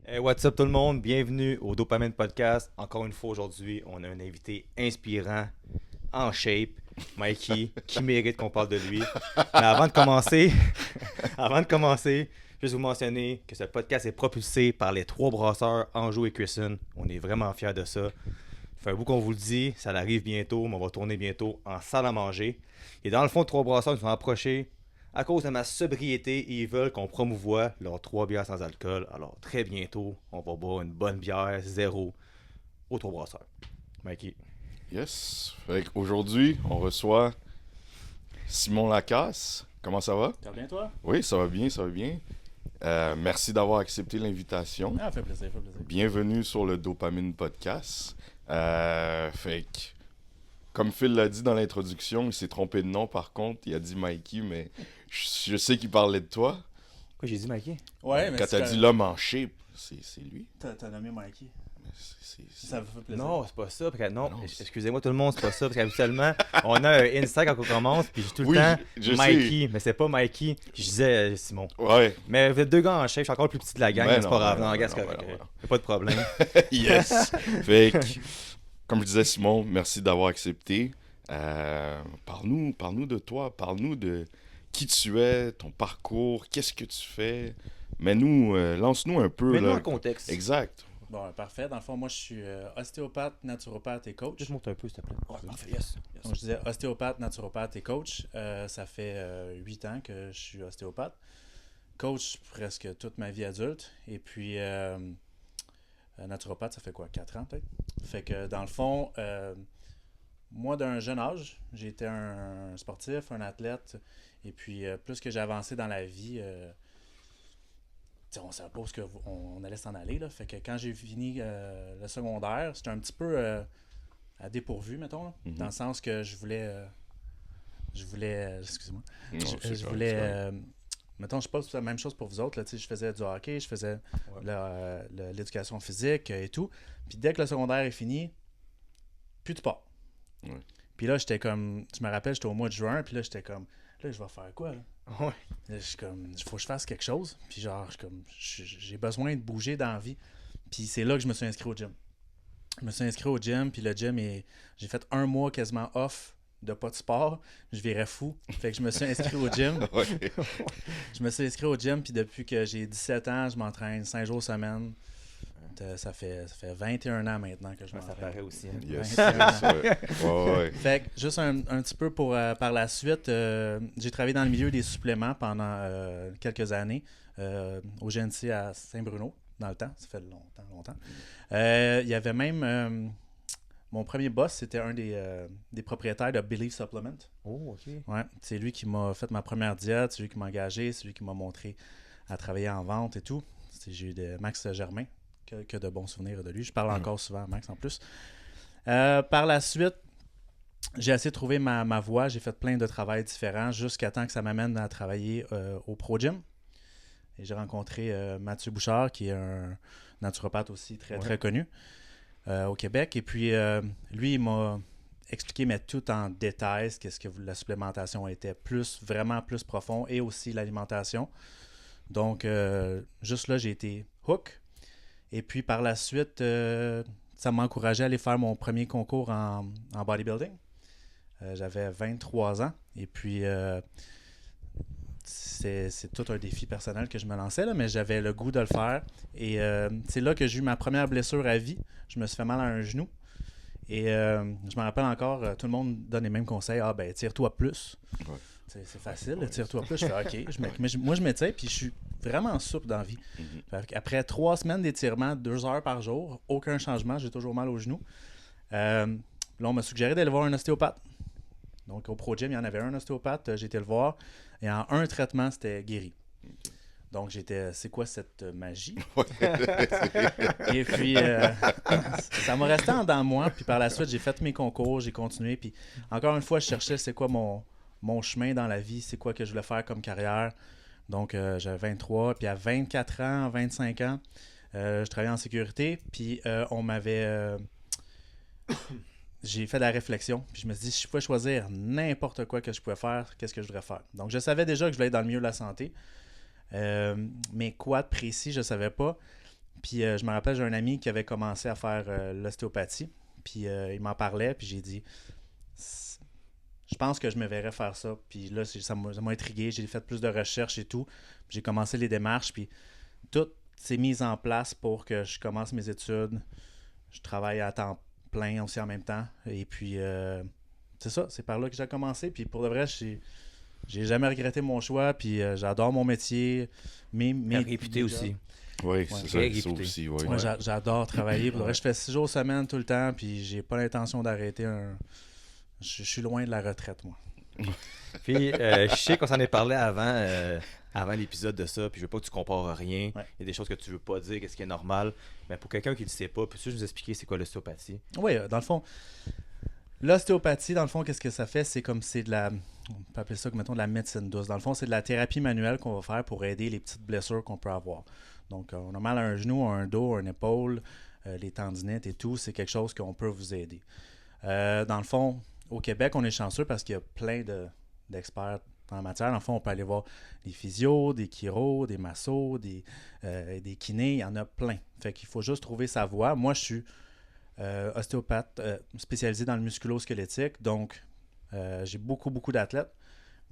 Hey, what's up tout le monde? Bienvenue au Dopamine Podcast. Encore une fois aujourd'hui, on a un invité inspirant, en shape, Mikey, qui mérite qu'on parle de lui. Mais avant de commencer, juste vous mentionner que ce podcast est propulsé par les trois brasseurs Anjou et Cresson. On est vraiment fiers de ça. Ça fait un bout qu'on vous le dit, ça arrive bientôt, mais on va tourner bientôt en salle à manger. Et dans le fond, trois brasseurs nous ont approchés à cause de ma sobriété et ils veulent qu'on promouvoie leurs 3 bières sans alcool. Alors très bientôt, on va boire une bonne bière zéro aux trois brasseurs. Mikey. Yes. Fait qu'aujourd'hui, on reçoit Simon Lacasse. Comment ça va? Ça va bien, toi? Oui, ça va bien, ça va bien. Merci d'avoir accepté l'invitation. Ah, fait plaisir, fait plaisir. Bienvenue sur le Dopamine Podcast. Fait que, comme Phil l'a dit dans l'introduction, il s'est trompé de nom par contre. Il a dit Mikey, mais je sais qu'il parlait de toi. Quoi, j'ai dit Mikey? Ouais, mais Quand t'as dit l'homme en shape, c'est lui. T'as nommé Mikey. C'est- Ça me fait plaisir. Non, c'est pas ça. Non, Non, excusez-moi tout le monde, c'est pas ça. Parce qu'habituellement, on a un inside quand on commence, puis j'ai tout le Oui, temps je Mikey, mais c'est pas Mikey. Je disais Simon. Ouais. Mais vous êtes deux gars en chef, je suis encore le plus petit de la gang, Ben mais c'est non, pas grave. ben Non, non, regarde, ben c'est non, correct. ben non. Y a pas de problème. Yes. Fait que, comme je disais, Simon, merci d'avoir accepté. Parle-nous de toi. Parle-nous de qui tu es, ton parcours, qu'est-ce que tu fais. Mais nous, lance-nous un peu. Mets-nous Là. en contexte. Exact. Bon, parfait. Dans le fond, moi, je suis ostéopathe, naturopathe et coach. Juste monte un peu, s'il te plaît. Ouais, parfait. Yes. Donc, je disais ostéopathe, naturopathe et coach. Ça fait 8 ans que je suis ostéopathe. Coach presque toute ma vie adulte. Et puis, naturopathe, ça fait quoi, 4 ans peut-être? Fait que dans le fond, moi, d'un jeune âge, j'ai été un sportif, un athlète. Et puis, plus que j'ai avancé dans la vie, on ne savait pas où on allait s'en aller. Là. Fait que quand j'ai fini le secondaire, c'était un petit peu à dépourvu, mettons. Là, Mhm. dans le ssens que je voulais excusez-moi. Non, Je c'est correct, voulais. c'est correct. Mettons, je pense que c'est la même chose pour vous autres. Là, je faisais du hockey, je faisais Ouais. l'éducation physique et tout. Puis dès que le secondaire est fini, plus tu pars. Ouais. Puis là, j'étais comme. Je me rappelle, j'étais au mois de juin, puis là, j'étais comme. Là, je vais faire quoi, là? Ouais. Là, je suis comme, il faut que je fasse quelque chose. Puis genre, je suis comme, j'ai besoin de bouger dans la vie. Puis c'est là que je me suis inscrit au gym. Je me suis inscrit au gym, puis le gym, j'ai fait 1 mois quasiment off de pas de sport. Je virais fou. Fait que je me suis inscrit au gym. Ouais. Je me suis inscrit au gym, puis depuis que j'ai 17 ans, je m'entraîne 5 jours semaine. Ça fait 21 ans maintenant que je Ouais, ça m'entraîne. paraît aussi. Hein. Yes. Ouais. yes, ouais. Fait que juste un petit peu pour par la suite, j'ai travaillé dans le milieu des suppléments pendant quelques années au GNC à Saint-Bruno, dans le temps, ça fait longtemps. Il y avait même, mon premier boss, c'était un des propriétaires de Believe Supplement. Oh, ok. Ouais, c'est lui qui m'a fait ma première diète, c'est lui qui m'a engagé, c'est lui qui m'a montré à travailler en vente et tout. J'ai eu Max Germain, que de bons souvenirs de lui. Je parle encore souvent à Max en plus. Par la suite, j'ai essayé de trouver ma voie. J'ai fait plein de travails différents jusqu'à temps que ça m'amène à travailler au Pro Gym. Et j'ai rencontré Mathieu Bouchard, qui est un naturopathe aussi très, très connu au Québec. Et puis, lui, il m'a expliqué, mais tout en détail, qu'est-ce que la supplémentation était vraiment plus profond et aussi l'alimentation. Donc, juste là, j'ai été hook. Et puis, par la suite, ça m'a encouragé à aller faire mon premier concours en bodybuilding. J'avais 23 ans. Et puis, c'est tout un défi personnel que je me lançais, là, mais j'avais le goût de le faire. Et c'est là que j'ai eu ma première blessure à vie. Je me suis fait mal à un genou. Et je me rappelle encore, tout le monde donne les mêmes conseils. Ah, ben, tire-toi plus. Ouais. C'est facile, tire-toi plus. Je fais OK. Moi, je m'étire, puis je suis vraiment souple dans la vie. Mhm. Après 3 semaines d'étirement, 2 heures par jour, aucun changement, j'ai toujours mal au genou. Là, on m'a suggéré d'aller voir un ostéopathe. Donc, au Pro Gym, il y en avait un ostéopathe, j'ai été le voir. Et en un traitement, c'était guéri. Donc, j'étais, c'est quoi cette magie? Et puis, ça m'a resté en dedans de moi. Puis par la suite, j'ai fait mes concours, j'ai continué. Puis encore une fois, je cherchais c'est quoi mon chemin dans la vie, c'est quoi que je voulais faire comme carrière. Donc, j'avais 23. Puis à 24 ans, 25 ans, je travaillais en sécurité. Puis on m'avait... j'ai fait de la réflexion. Puis je me suis dit, si je pouvais choisir n'importe quoi que je pouvais faire, qu'est-ce que je devrais faire? Donc, je savais déjà que je voulais être dans le milieu de la santé. Mais quoi de précis, je ne savais pas. Puis je me rappelle, j'ai un ami qui avait commencé à faire l'ostéopathie. Puis il m'en parlait, puis j'ai dit, je pense que je me verrais faire ça. Puis là, ça m'a intrigué. J'ai fait plus de recherches et tout. Puis j'ai commencé les démarches, puis tout s'est mis en place pour que je commence mes études. Je travaille à temps plein aussi en même temps. Et puis, c'est ça, c'est par là que j'ai commencé. Puis pour de vrai, j'ai jamais regretté mon choix. Puis j'adore mon métier. Réputé aussi. Oui, c'est ça, Réputé. ça aussi. Oui. Moi, j'adore travailler. Pour de vrai, je fais 6 jours semaine tout le temps. Puis j'ai pas l'intention d'arrêter Je suis loin de la retraite, moi. Puis, je sais qu'on s'en est parlé avant l'épisode de ça, puis je veux pas que tu compares rien. Ouais. Il y a des choses que tu veux pas dire, qu'est-ce qui est normal. Mais pour quelqu'un qui ne le sait pas, peux-tu nous expliquer c'est quoi l'ostéopathie? Oui, dans le fond, l'ostéopathie, dans le fond, qu'est-ce que ça fait? C'est comme on peut appeler ça, mettons, de la médecine douce. Dans le fond, c'est de la thérapie manuelle qu'on va faire pour aider les petites blessures qu'on peut avoir. Donc, on a mal à un genou, à un dos, à une épaule, les tendinites et tout, c'est quelque chose qu'on peut vous aider. Dans le fond, au Québec, on est chanceux parce qu'il y a plein d'experts dans la matière. Dans le fond, on peut aller voir des physios, des chiros, des massos, des kinés, il y en a plein. Fait qu'il faut juste trouver sa voie. Moi, je suis ostéopathe spécialisé dans le musculo-squelettique, donc j'ai beaucoup d'athlètes,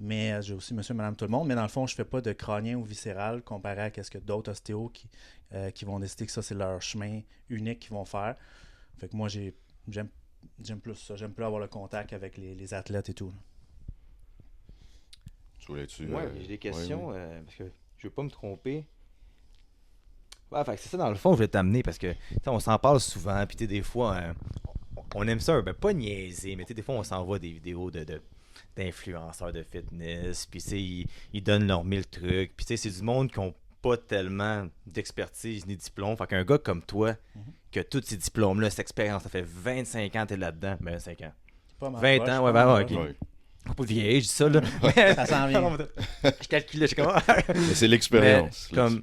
mais j'ai aussi monsieur, madame, tout le monde, mais dans le fond, je ne fais pas de crânien ou viscéral comparé à ce que d'autres ostéos qui vont décider que ça, c'est leur chemin unique qu'ils vont faire. Fait que moi, j'aime plus ça. J'aime plus avoir le contact avec les athlètes et tout. Tu voulais-tu... Ouais, j'ai des questions, oui. parce que je veux pas me tromper. Ouais, fait que c'est ça, dans le fond, je voulais t'amener, parce que on s'en parle souvent, puis des fois, on aime ça, ben pas niaiser, mais des fois, on s'envoie des vidéos d'influenceurs de fitness, puis ils donnent leurs 1000 trucs, puis c'est du monde qui ont pas tellement d'expertise ni de diplôme. Fait qu'un gars comme toi, qui a tous ces diplômes-là, cette expérience, ça fait 25 ans que t'es là-dedans. Ben, 25 ans. Pas mal 20 proche, ans, ouais, pas ben, mal ok. proche. Ouais. Faut pas vieillir, je dis ça, là. Ça s'en vient. Je calcule, je suis comme... Mais c'est l'expérience. Mais, comme,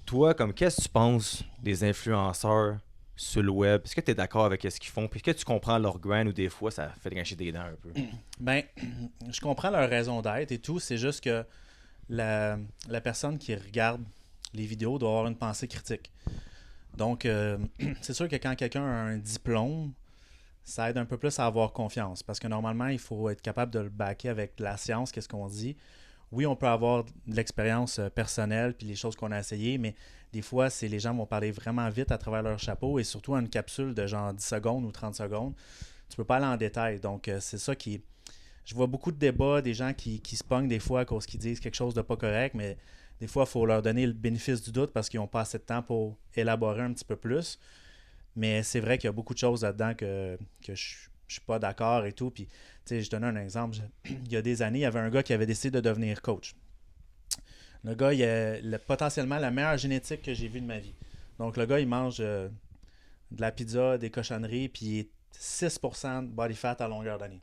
toi, qu'est-ce que tu penses des influenceurs sur le web? Est-ce que tu es d'accord avec ce qu'ils font? Puis est-ce que tu comprends leur grain ou des fois, ça fait grincher des dents un peu? Ben, je comprends leur raison d'être et tout. C'est juste que la personne qui regarde les vidéos doit avoir une pensée critique. Donc, c'est sûr que quand quelqu'un a un diplôme, ça aide un peu plus à avoir confiance. Parce que normalement, il faut être capable de le backer avec la science, qu'est-ce qu'on dit. Oui, on peut avoir de l'expérience personnelle puis les choses qu'on a essayées, mais des fois, les gens vont parler vraiment vite à travers leur chapeau et surtout en une capsule de genre 10 secondes ou 30 secondes. Tu peux pas aller en détail. Donc, c'est ça qui... Je vois beaucoup de débats, des gens qui se pognent des fois à cause qu'ils disent quelque chose de pas correct, mais des fois, il faut leur donner le bénéfice du doute parce qu'ils n'ont pas assez de temps pour élaborer un petit peu plus. Mais c'est vrai qu'il y a beaucoup de choses là-dedans que je suis pas d'accord et tout. Puis, tu sais, je donne un exemple. Il y a des années, il y avait un gars qui avait décidé de devenir coach. Le gars, il a potentiellement la meilleure génétique que j'ai vue de ma vie. Donc, le gars, il mange de la pizza, des cochonneries, puis il est 6% de body fat à longueur d'année.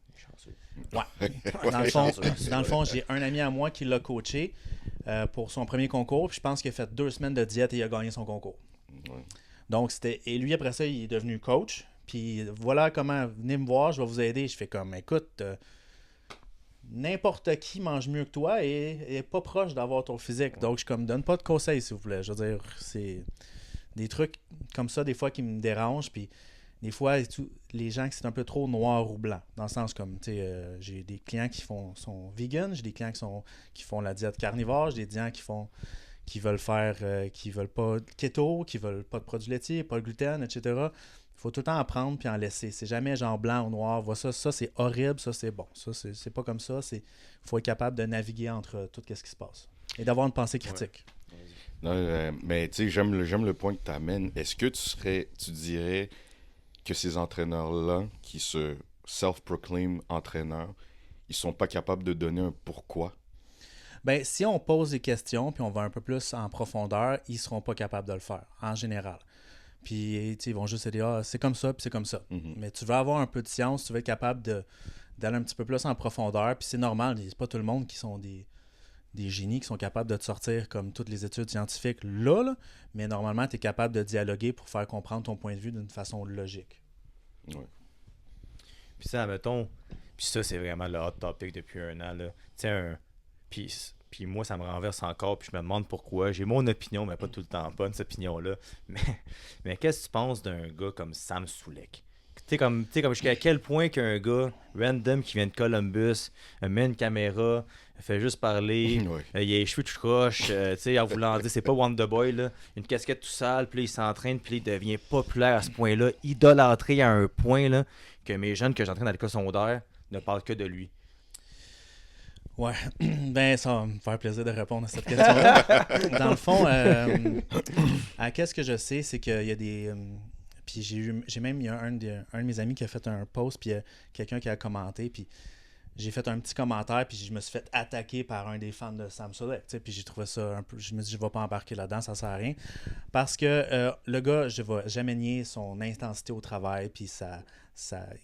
Ouais. Dans le fond, j'ai un ami à moi qui l'a coaché pour son premier concours. Puis je pense qu'il a fait 2 semaines de diète et il a gagné son concours. Ouais. Donc, et lui, après ça, il est devenu coach. Puis voilà comment, venez me voir, je vais vous aider. Je fais comme, écoute, n'importe qui mange mieux que toi et est pas proche d'avoir ton physique. Donc, je comme, donne pas de conseils, s'il vous plaît. Je veux dire, c'est des trucs comme ça, des fois, qui me dérangent. Puis des fois, les gens, c'est un peu trop noir ou blanc. Dans le sens comme, tu sais, j'ai des clients qui sont vegan, j'ai des clients qui font la diète carnivore, j'ai des clients qui veulent faire, qui veulent pas de keto, qui veulent pas de produits laitiers, pas de gluten, etc. Il faut tout le temps apprendre puis en laisser. C'est jamais genre blanc ou noir. Vois ça c'est horrible, ça c'est bon. Ça c'est pas comme ça. Il faut être capable de naviguer entre tout ce qui se passe et d'avoir une pensée critique. Ouais. Non, mais tu sais, j'aime le point que tu amènes. Est-ce que tu dirais que ces entraîneurs-là, qui se self-proclaim entraîneurs, ils sont pas capables de donner un pourquoi? Ben, si on pose des questions puis on va un peu plus en profondeur, ils seront pas capables de le faire, en général. Puis, ils vont juste dire, c'est comme ça, puis c'est comme ça. Mm-hmm. Mais tu veux avoir un peu de science, tu veux être capable d'aller un petit peu plus en profondeur, puis c'est normal, c'est pas tout le monde qui sont des génies qui sont capables de te sortir comme toutes les études scientifiques là, mais normalement, tu es capable de dialoguer pour faire comprendre ton point de vue d'une façon logique. Ouais. Puis ça, mettons, puis ça, c'est vraiment le hot topic depuis un an, là. Tu sais, puis Puis moi, ça me renverse encore, puis je me demande pourquoi. J'ai mon opinion, mais pas tout le temps bonne, cette opinion-là. Mais, mais qu'est-ce que tu penses d'un gars comme Sam Sulek? Tu sais, comme jusqu'à quel point qu'un gars random qui vient de Columbus met une caméra, fait juste parler, Ouais. il a les cheveux tout croches, tu sais, en voulant dire, c'est pas Wonderboy, là, une casquette tout sale, puis là, il s'entraîne, puis là, il devient populaire à ce point-là, idolâtré à un point là, que mes jeunes que j'entraîne à l'école secondaire ne parlent que de lui. Ouais, ben ça va me faire plaisir de répondre à cette question-là. Dans le fond, qu'est-ce que je sais, c'est qu'il y a des... puis j'ai même, il y a un de mes amis qui a fait un post, puis il y a quelqu'un qui a commenté, puis j'ai fait un petit commentaire, puis je me suis fait attaquer par un des fans de Sam Sulek, tu sais, puis j'ai trouvé ça un peu... Je me dis, je vais pas embarquer là-dedans, ça sert à rien. Parce que le gars, je vais jamais nier son intensité au travail, puis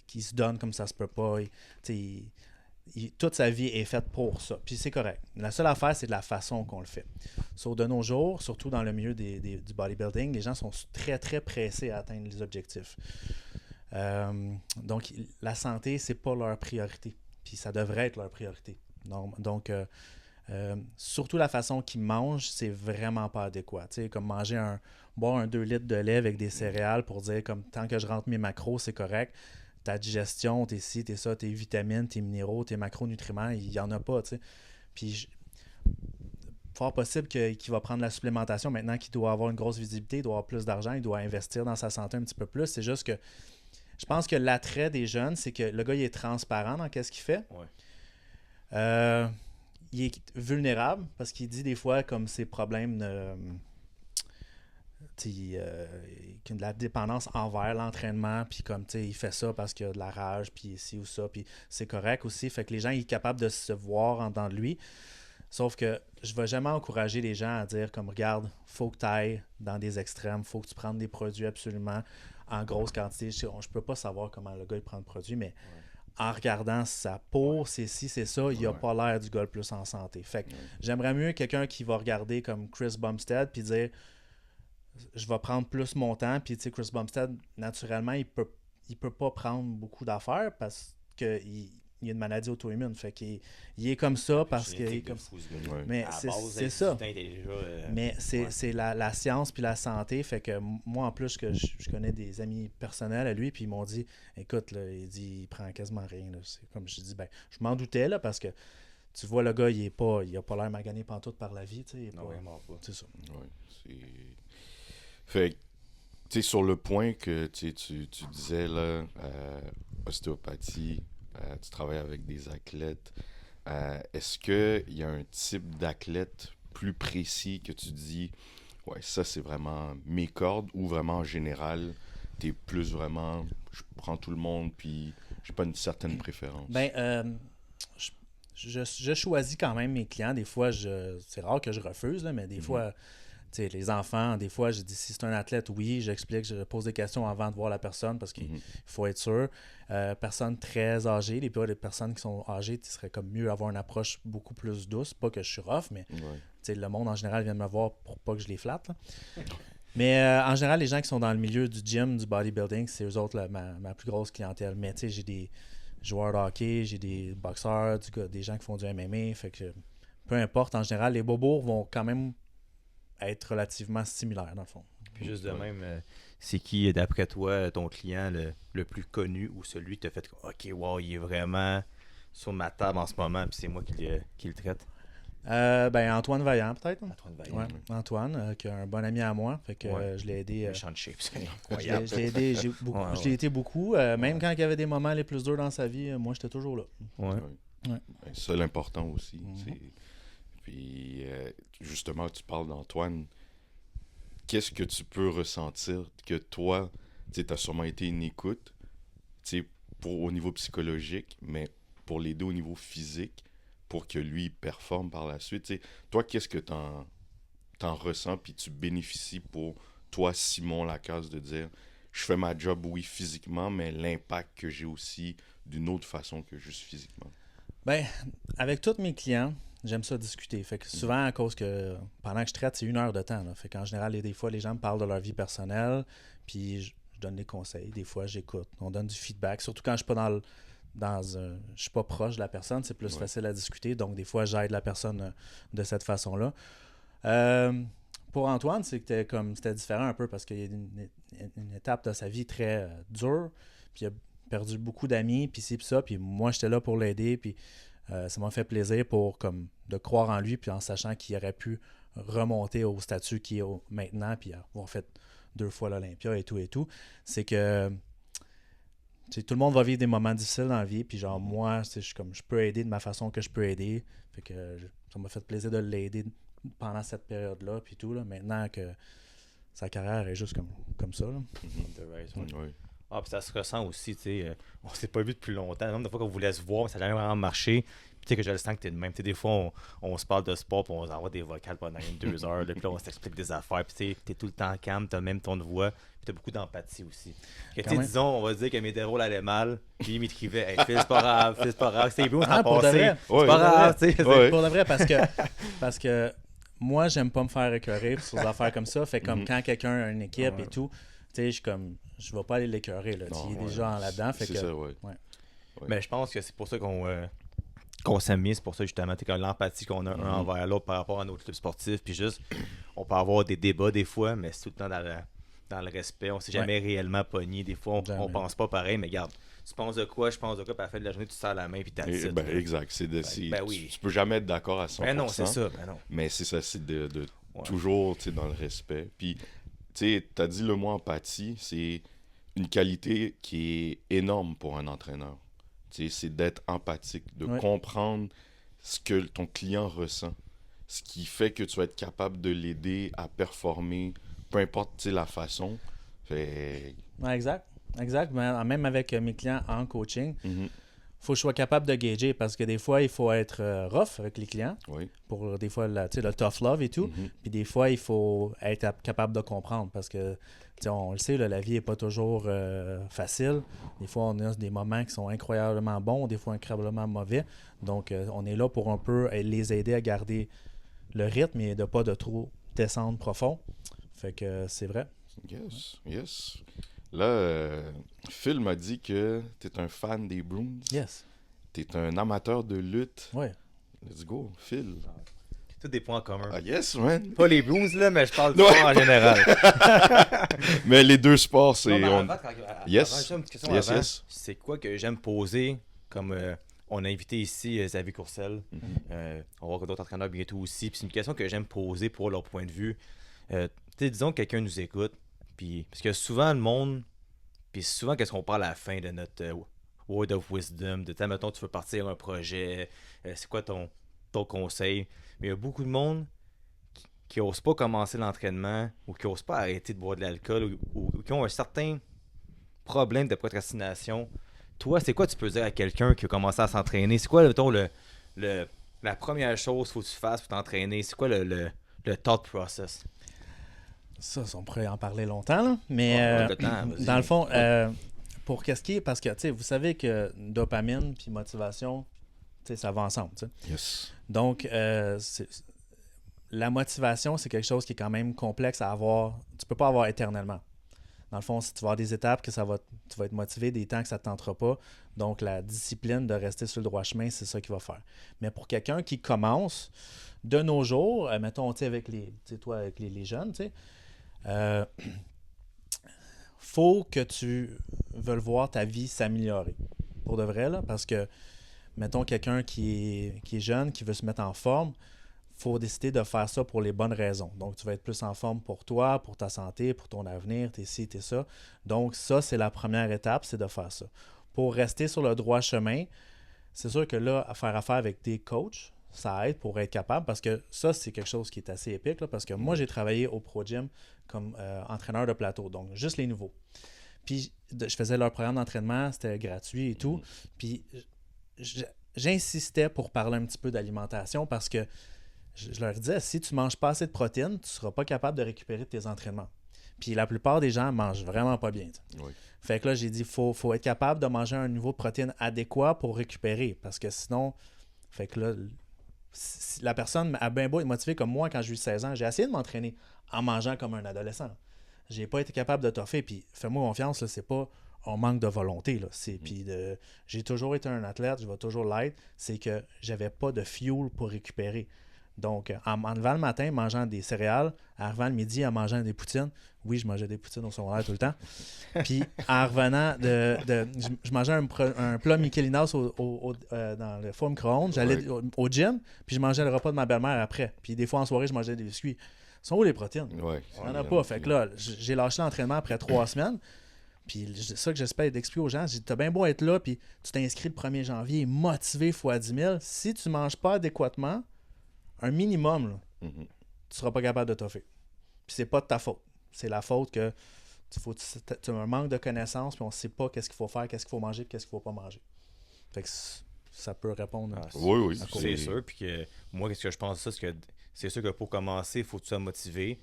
qu'il se donne comme ça se peut pas, tu sais, toute sa vie est faite pour ça. Puis c'est correct. La seule affaire, c'est de la façon qu'on le fait. Sauf de nos jours, surtout dans le milieu du bodybuilding, les gens sont très, très pressés à atteindre les objectifs. Donc, la santé, c'est pas leur priorité. Puis ça devrait être leur priorité. Donc, surtout la façon qu'ils mangent, c'est vraiment pas adéquat. Tu sais, comme boire un 2 litres de lait avec des céréales pour dire, comme tant que je rentre mes macros, c'est correct. Ta digestion, tes ci, tes ça, tes vitamines, tes minéraux, tes macronutriments, il n'y en a pas, tu sais. Puis, fort possible qu'il va prendre la supplémentation maintenant qu'il doit avoir une grosse visibilité, il doit avoir plus d'argent, il doit investir dans sa santé un petit peu plus. C'est juste que je pense que l'attrait des jeunes, c'est que le gars, il est transparent dans ce qu'il fait. Ouais. Il est vulnérable parce qu'il dit des fois comme ses problèmes de la dépendance envers l'entraînement, puis comme il fait ça parce qu'il a de la rage, puis ici ou ça, puis c'est correct aussi. Fait que les gens, ils sont capables de se voir en dedans de lui. Sauf que je ne vais jamais encourager les gens à dire comme regarde, faut que tu ailles dans des extrêmes, faut que tu prennes des produits absolument en grosse quantité. Je peux pas savoir comment le gars il prend le produit, mais en regardant sa peau, c'est ci, c'est ça, il a pas l'air du gars le plus en santé. Fait que j'aimerais mieux quelqu'un qui va regarder comme Chris Bumstead puis dire je vais prendre plus mon temps, puis tu sais, Chris Bumstead, naturellement, il peut pas prendre beaucoup d'affaires parce qu'il a une maladie auto-immune. Fait qu'il est comme ça parce qu'il est comme ça. Mais c'est ça. Mais c'est la science puis la santé. Fait que moi, en plus, que je connais des amis personnels à lui, puis ils m'ont dit, écoute, là, il prend quasiment rien. Là. C'est comme je dis, je m'en doutais, là, parce que tu vois, le gars, il a pas l'air magané pantoute par la vie. Non, vraiment pas. C'est ça. Ouais, c'est... Fait que, tu sais, sur le point que tu disais, là, ostéopathie, tu travailles avec des athlètes, est-ce qu'il y a un type d'athlète plus précis que tu dis, ouais, ça c'est vraiment mes cordes, ou vraiment en général, t'es plus vraiment, je prends tout le monde, puis j'ai pas une certaine préférence? Je choisis quand même mes clients. Des fois, c'est rare que je refuse, là, mais des fois... les enfants, des fois, je dis si c'est un athlète, oui, j'explique, je pose des questions avant de voir la personne parce qu'il faut être sûr. Personnes très âgées, les personnes qui sont âgées, il serait comme mieux avoir une approche beaucoup plus douce. Pas que je suis rough, mais le monde en général vient me voir pour pas que je les flatte. Là. Mais en général, les gens qui sont dans le milieu du gym, du bodybuilding, c'est eux autres ma plus grosse clientèle. Mais j'ai des joueurs de hockey, j'ai des boxeurs, des gens qui font du MMA. Fait que peu importe, en général, les bobos vont quand même être relativement similaire dans le fond. Puis juste de même, c'est qui, d'après toi, ton client le plus connu ou celui qui t'a fait « Ok, wow, il est vraiment sur ma table en ce moment, puis c'est moi qui le traite. » Antoine Vaillant, peut-être. Antoine Vaillant. Ouais, Antoine, qui est un bon ami à moi. Fait que je l'ai aidé. Méchant de shape, c'est incroyable. Je l'ai aidé, je l'ai aidé beaucoup. Même quand il y avait des moments les plus durs dans sa vie, moi, j'étais toujours là. Ouais. C'est ça l'important aussi. Puis, justement, tu parles d'Antoine. Qu'est-ce que tu peux ressentir que toi, tu as sûrement été une écoute au niveau psychologique, mais pour l'aider au niveau physique, pour que lui performe par la suite. Toi, qu'est-ce que t'en ressens, puis tu bénéficies pour toi, Simon Lacasse, de dire je fais ma job, oui, physiquement, mais l'impact que j'ai aussi d'une autre façon que juste physiquement? Avec tous mes clients, j'aime ça discuter. Fait que souvent, à cause que pendant que je traite, c'est 1 heure de temps. Là. Fait qu'en général, des fois, les gens me parlent de leur vie personnelle, puis je donne des conseils. Des fois, j'écoute. On donne du feedback. Surtout quand je suis pas je suis pas proche de la personne, c'est plus facile à discuter. Donc, des fois, j'aide la personne de cette façon-là. Pour Antoine, c'était différent un peu parce qu'il y a une étape de sa vie très dure. Puis il a perdu beaucoup d'amis, puis ci, puis ça. Puis moi, j'étais là pour l'aider. Puis ça m'a fait plaisir de croire en lui, puis en sachant qu'il aurait pu remonter au statut qu'il est maintenant, puis avoir fait 2 fois l'Olympia et tout. C'est que tout le monde va vivre des moments difficiles dans la vie, puis genre moi, je peux aider de ma façon que je peux aider. Fait que ça m'a fait plaisir de l'aider pendant cette période-là, puis tout. Là. Maintenant que sa carrière est juste comme ça. Là. Ah, puis ça se ressent aussi, tu sais. On s'est pas vu depuis longtemps. Le nombre de fois qu'on voulait se voir, mais ça n'a jamais vraiment marché. Puis tu sais que je le sens que t'es de même. Tu sais, des fois, on se parle de sport, puis on envoie des vocales pendant 2 heures. Puis là, on s'explique des affaires. Puis tu sais, t'es tout le temps calme, t'as même ton de voix. Puis t'as beaucoup d'empathie aussi. Tu sais, disons, on va dire que mes rôles allaient mal. Puis il m'écrivait, hey, Phil, c'est pas grave. C'est beau, ça a passé. C'est pas grave, tu sais. Pour de vrai, parce que moi, j'aime pas me faire écœurer sur des affaires comme ça. Fait comme quand quelqu'un a une équipe et tout, tu sais, je vais pas aller l'écœurer. Il y a des gens là-dedans. Fait que, ça, Mais je pense que c'est pour ça qu'on s'aime bien. C'est pour ça, justement, que l'empathie qu'on a un envers l'autre par rapport à nos clubs sportifs. Puis juste, on peut avoir des débats des fois, mais c'est tout le temps dans le respect. On s'est jamais réellement pogné. Des fois, on pense pas pareil, mais regarde. Tu penses de quoi, je pense de quoi, puis à la fin de la journée, tu serres la main, puis t'as dit. Exact. Tu peux jamais être d'accord à 100%. Ben non, c'est ça. Mais c'est ça, c'est de toujours dans le respect. Puis, tu as dit le mot empathie, c'est une qualité qui est énorme pour un entraîneur. C'est d'être empathique, de comprendre ce que ton client ressent. Ce qui fait que tu vas être capable de l'aider à performer, peu importe la façon. Exact. Mais même avec mes clients en coaching, faut que je sois capable de gager parce que des fois, il faut être rough avec les clients pour des fois le tough love et tout. Puis des fois, il faut être capable de comprendre parce que on le sait, la vie n'est pas toujours facile. Des fois, on a des moments qui sont incroyablement bons, des fois incroyablement mauvais. Donc, on est là pour un peu les aider à garder le rythme et de ne pas de trop descendre profond. Fait que c'est vrai. Yes. Là, Phil m'a dit que tu es un fan des Bruins. Yes. Tu es un amateur de lutte. Ouais. Let's go, Phil. Tous des points communs. Ah yes, man. Pas les Bruins, là, mais je parle du sport en général. Mais les deux sports, c'est... Yes. Yes. C'est quoi que j'aime poser comme... on a invité ici Xavier Courcelle. On va voir d'autres entraîneurs bientôt aussi. Puis c'est une question que j'aime poser pour leur point de vue. Disons que quelqu'un nous écoute. Puis, parce que souvent, le monde... Puis souvent, qu'est-ce qu'on parle à la fin de notre word of wisdom? De mettons, tu veux partir un projet. C'est quoi ton conseil? Mais il y a beaucoup de monde qui n'osent pas commencer l'entraînement ou qui n'osent pas arrêter de boire de l'alcool ou qui ont un certain problème de procrastination. Toi, c'est quoi tu peux dire à quelqu'un qui a commencé à s'entraîner? C'est quoi, mettons, la première chose qu'il faut que tu fasses pour t'entraîner? C'est quoi le thought process? Ça, on pourrait en parler longtemps, là. Mais dans le fond, pour qu'est-ce qui est, parce que vous savez que dopamine puis motivation, ça va ensemble. T'sais. Yes. Donc, la motivation, c'est quelque chose qui est quand même complexe à avoir. Tu peux pas avoir éternellement. Dans le fond, si tu vas avoir des étapes que tu vas être motivé, des temps que ça ne te tentera pas. Donc, la discipline de rester sur le droit chemin, c'est ça qu'il va faire. Mais pour quelqu'un qui commence, de nos jours, mettons, avec les jeunes, faut que tu veuilles voir ta vie s'améliorer. Pour de vrai, là, parce que, mettons, quelqu'un qui est jeune, qui veut se mettre en forme, il faut décider de faire ça pour les bonnes raisons. Donc, tu vas être plus en forme pour toi, pour ta santé, pour ton avenir, t'es ci, t'es ça. Donc, ça, c'est la première étape, c'est de faire ça. Pour rester sur le droit chemin, c'est sûr que là, faire affaire avec des coachs, ça aide pour être capable, parce que ça, c'est quelque chose qui est assez épique, là, parce que moi, j'ai travaillé au Pro Gym comme entraîneur de plateau, donc juste les nouveaux. Puis, je faisais leur programme d'entraînement, c'était gratuit et tout. Puis, j'insistais pour parler un petit peu d'alimentation parce que je leur disais, si tu ne manges pas assez de protéines, tu ne seras pas capable de récupérer tes entraînements. Puis la plupart des gens ne mangent vraiment pas bien. Oui. Fait que là, j'ai dit, faut être capable de manger un niveau de protéines adéquat pour récupérer. Parce que sinon, fait que là, si la personne a bien beau être motivée comme moi quand j'ai eu 16 ans, j'ai essayé de m'entraîner en mangeant comme un adolescent. J'ai pas été capable de toffer. Puis fais-moi confiance, là, c'est pas on manque de volonté. Là. Puis j'ai toujours été un athlète, je vais toujours l'être. C'est que j'avais pas de fuel pour récupérer. Donc, en levant le matin, mangeant des céréales, en revenant le midi, en mangeant des poutines. Oui, je mangeais des poutines au secondaire tout le temps. Puis, en revenant je mangeais un plat Michelinas dans le four micro-ondes. J'allais au gym, puis je mangeais le repas de ma belle-mère après. Puis, des fois, en soirée, je mangeais des biscuits. Sont où les protéines? Ouais. Il n'y en a pas. Fait que là, j'ai lâché l'entraînement après 3 semaines. Puis, c'est ça que j'espère d'expliquer aux gens. T'as bien beau être là, puis tu t'inscris le 1er janvier, motivé fois 10 000. Si tu ne manges pas adéquatement, un minimum, là, tu ne seras pas capable de toffer. Puis c'est pas de ta faute. C'est la faute que tu as un manque de connaissances, puis on ne sait pas qu'est-ce qu'il faut faire, qu'est-ce qu'il faut manger, puis qu'est-ce qu'il ne faut pas manger. Fait que ça peut répondre à oui. C'est sûr. Puis que moi, qu'est-ce que je pense de ça, c'est que c'est sûr que pour commencer, il faut que tu sois motivé.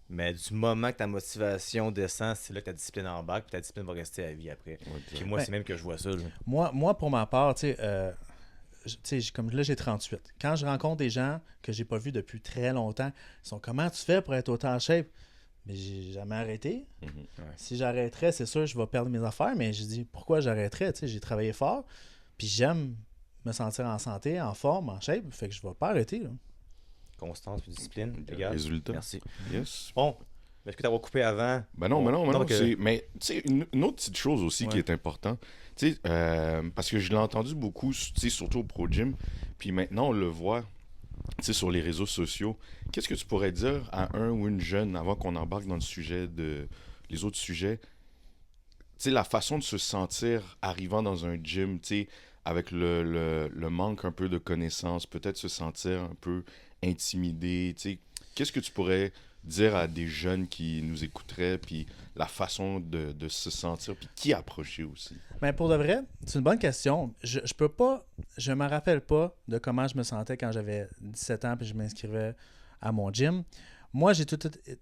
Mais du moment que ta motivation descend, c'est là que ta discipline embarque, puis ta discipline va rester à vie après. Puis moi, c'est même que je vois ça. Là. Moi, pour ma part, tu sais, comme là, j'ai 38. Quand je rencontre des gens que j'ai pas vus depuis très longtemps, ils sont comment tu fais pour être autant en shape? Mais j'ai jamais arrêté. Si j'arrêterais, c'est sûr, je vais perdre mes affaires, mais je dis pourquoi j'arrêterais? Tu sais, j'ai travaillé fort, puis j'aime me sentir en santé, en forme, en shape, fait que je vais pas arrêter. Là. Constance puis discipline, égal. Résultat. Merci. Yes. Bon, est-ce que tu as coupé avant? Ben non. Donc, Mais tu sais, une autre petite chose aussi qui est importante, tu sais, parce que je l'ai entendu beaucoup, tu sais, surtout au Pro Gym, puis maintenant on le voit, tu sais, sur les réseaux sociaux. Qu'est-ce que tu pourrais dire à un ou une jeune, avant qu'on embarque dans le sujet les autres sujets, tu sais, la façon de se sentir arrivant dans un gym, tu sais, avec le manque un peu de connaissances, peut-être se sentir un peu intimidé, tu sais, qu'est-ce que tu pourrais dire à des jeunes qui nous écouteraient, puis la façon de se sentir, puis qui approcher aussi? Ben pour de vrai, c'est une bonne question. Je me rappelle pas de comment je me sentais quand j'avais 17 ans puis je m'inscrivais à mon gym. Moi, j'ai tout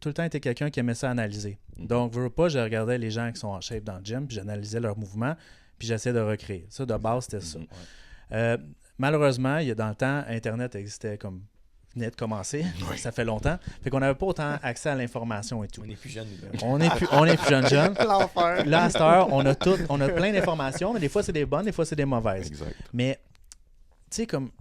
le temps été quelqu'un qui aimait ça analyser. Donc, veux pas, je regardais les gens qui sont en shape dans le gym, puis j'analysais leurs mouvements, puis j'essayais de recréer. Ça, de base, c'était ça. Malheureusement, dans le temps, Internet existait comme venait de commencer. Ça fait longtemps. Fait qu'on n'avait pas autant accès à l'information et tout. On est plus jeunes. On est plus jeunes. L'enfer. Là, à cette heure, on a plein d'informations, mais des fois, c'est des bonnes, des fois, c'est des mauvaises. Exact. Mais, tu sais, comme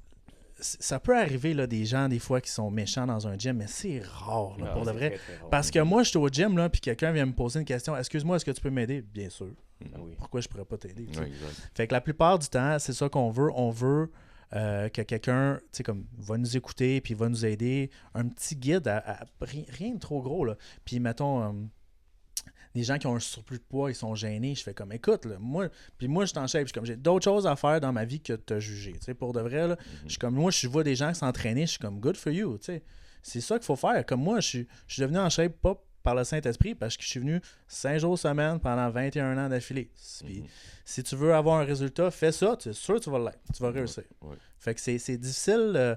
ça peut arriver, là, des gens, des fois, qui sont méchants dans un gym, mais c'est rare, là, pour de vrai. Très rare. Parce que moi, je suis au gym, là, puis quelqu'un vient me poser une question. Excuse-moi, est-ce que tu peux m'aider? Bien sûr. Oui. Pourquoi je pourrais pas t'aider? Ouais, exact. Fait que la plupart du temps, c'est ça qu'on veut. On veut que quelqu'un, tu sais, comme, va nous écouter, puis va nous aider. Un petit guide rien de trop gros, là. Puis, mettons, des gens qui ont un surplus de poids, ils sont gênés. Je fais comme, écoute, là, moi, je suis en shape. J'ai d'autres choses à faire dans ma vie que de te juger. Tu sais, pour de vrai, là, je suis comme, moi, je vois des gens qui s'entraîner, je suis comme, good for you, tu sais. C'est ça qu'il faut faire. Comme moi, je suis devenu en shape pas par le Saint-Esprit parce que je suis venu 5 jours semaine pendant 21 ans d'affilée. Puis, si tu veux avoir un résultat, fais ça, tu es sûr que tu vas l'être. Tu vas réussir. Ouais. Fait que c'est difficile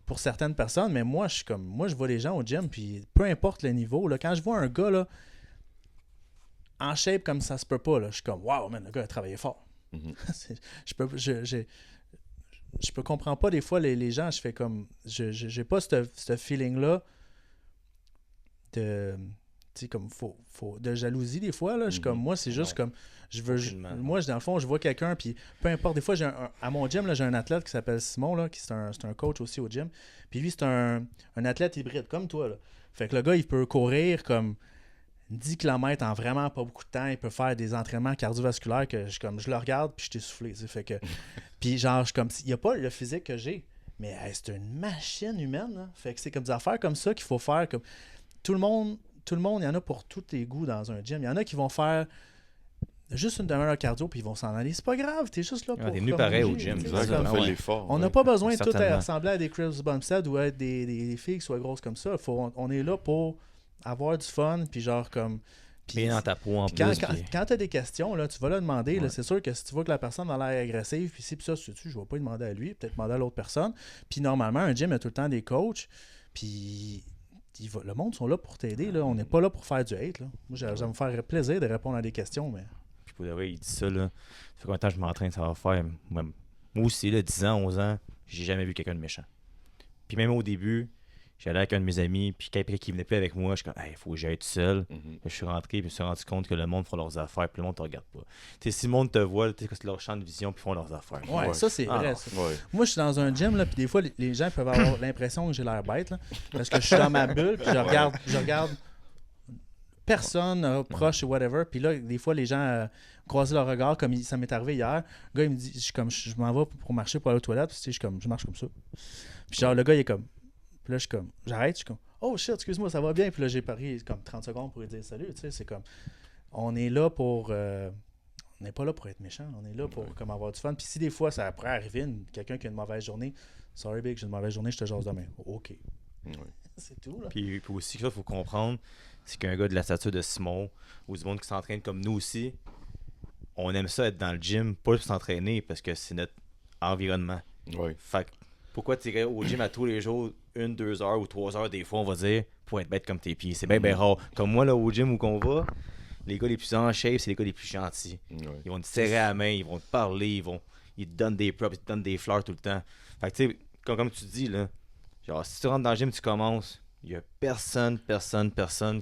pour certaines personnes, mais moi, je vois les gens au gym, puis peu importe le niveau, là, quand je vois un gars là, en shape comme ça se peut pas, là, je suis comme, wow, man, le gars a travaillé fort. Je comprends pas des fois les gens, je fais comme, j'ai pas ce feeling-là de, tu sais, comme, de jalousie des fois, là. Je suis comme, moi, c'est juste comme, moi, dans le fond, je vois quelqu'un, puis peu importe, des fois, à mon gym, là, j'ai un athlète qui s'appelle Simon, là, qui c'est un coach aussi au gym, puis lui, c'est un athlète hybride, comme toi, là. Fait que le gars, il peut courir comme 10 km en vraiment pas beaucoup de temps, il peut faire des entraînements cardiovasculaires que je le regarde, puis je t'ai soufflé, tu sais, fait que, puis genre, je suis comme, il n'y a pas le physique que j'ai, mais hey, c'est une machine humaine, là. Fait que c'est comme des affaires comme ça qu'il faut faire, comme tout le monde, il y en a pour tous les goûts dans un gym. Il y en a qui vont faire juste une demi-heure de cardio puis ils vont s'en aller. C'est pas grave, t'es juste là pour... T'es venu pareil au gym. Exact, on fait l'effort. On n'a pas besoin de tout Certainement. ressembler à des Chris Bumstead ou à des filles qui soient grosses comme ça. On est là pour avoir du fun puis genre comme... Bien dans ta peau en plus. Quand tu as des questions, là, tu vas le demander. Là, c'est sûr que si tu vois que la personne a l'air agressive, puis si, puis ça, je vais pas lui demander à lui, peut-être demander à l'autre personne. Puis normalement, un gym a tout le temps des coachs. Puis... le monde sont là pour t'aider. Là. On n'est pas là pour faire du hate. Là. Moi, j'aime me faire plaisir de répondre à des questions. Mais... Puis pour de vrai, il dit ça. Là. Ça fait combien de temps que je m'entraîne, ça va faire. Moi aussi, là, 10 ans, 11 ans, j'ai jamais vu quelqu'un de méchant. Puis même au début, J'allais avec un de mes amis, puis après qu'il venait plus avec moi, je suis comme, il faut que j'aille tout seul. Mhm. Je suis rentré, puis je me suis rendu compte que le monde font leurs affaires, puis le monde te regarde pas. Tu sais, si le monde te voit, tu sais que c'est leur champ de vision, puis font leurs affaires. Ouais, ça c'est Ah, vrai. non. Ça. Ouais. Moi, je suis dans un gym, là, puis des fois, les gens peuvent avoir l'impression que j'ai l'air bête, là, parce que je suis dans ma bulle, puis je regarde personne proche ou whatever. Puis là, des fois, les gens croisent leur regard, comme ça m'est arrivé hier. Le gars, il me dit, je m'en vais pour marcher pour aller aux toilettes, puis tu sais, je marche comme ça. Puis genre, le gars, il est comme, puis là, je suis comme, j'arrête, je suis comme, oh shit, excuse-moi, ça va bien. Puis là, j'ai pris comme 30 secondes pour lui dire salut, tu sais, c'est comme, on est là pour... on n'est pas là pour être méchant, on est là pour comme avoir du fun. Puis si des fois ça pourrait arriver, quelqu'un qui a une mauvaise journée, sorry big, j'ai une mauvaise journée, je te jase demain. OK. Ouais. C'est tout là. Puis aussi, il faut comprendre, c'est qu'un gars de la stature de Simon, ou du monde qui s'entraîne comme nous aussi, on aime ça être dans le gym, pas pour s'entraîner, parce que c'est notre environnement. Ouais. Fait que pourquoi tu irais au gym à tous les jours, 1, 2 heures ou 3 heures des fois, on va dire, pour être bête comme tes pieds. C'est bien rare. Comme moi, là, au gym où qu'on va, les gars les plus en shape, c'est les gars les plus gentils. Ouais. Ils vont te serrer à la main, ils vont te parler, ils te donnent des props, ils te donnent des fleurs tout le temps. Fait que tu sais, comme tu dis, là, genre, si tu rentres dans le gym, tu commences, il y a personne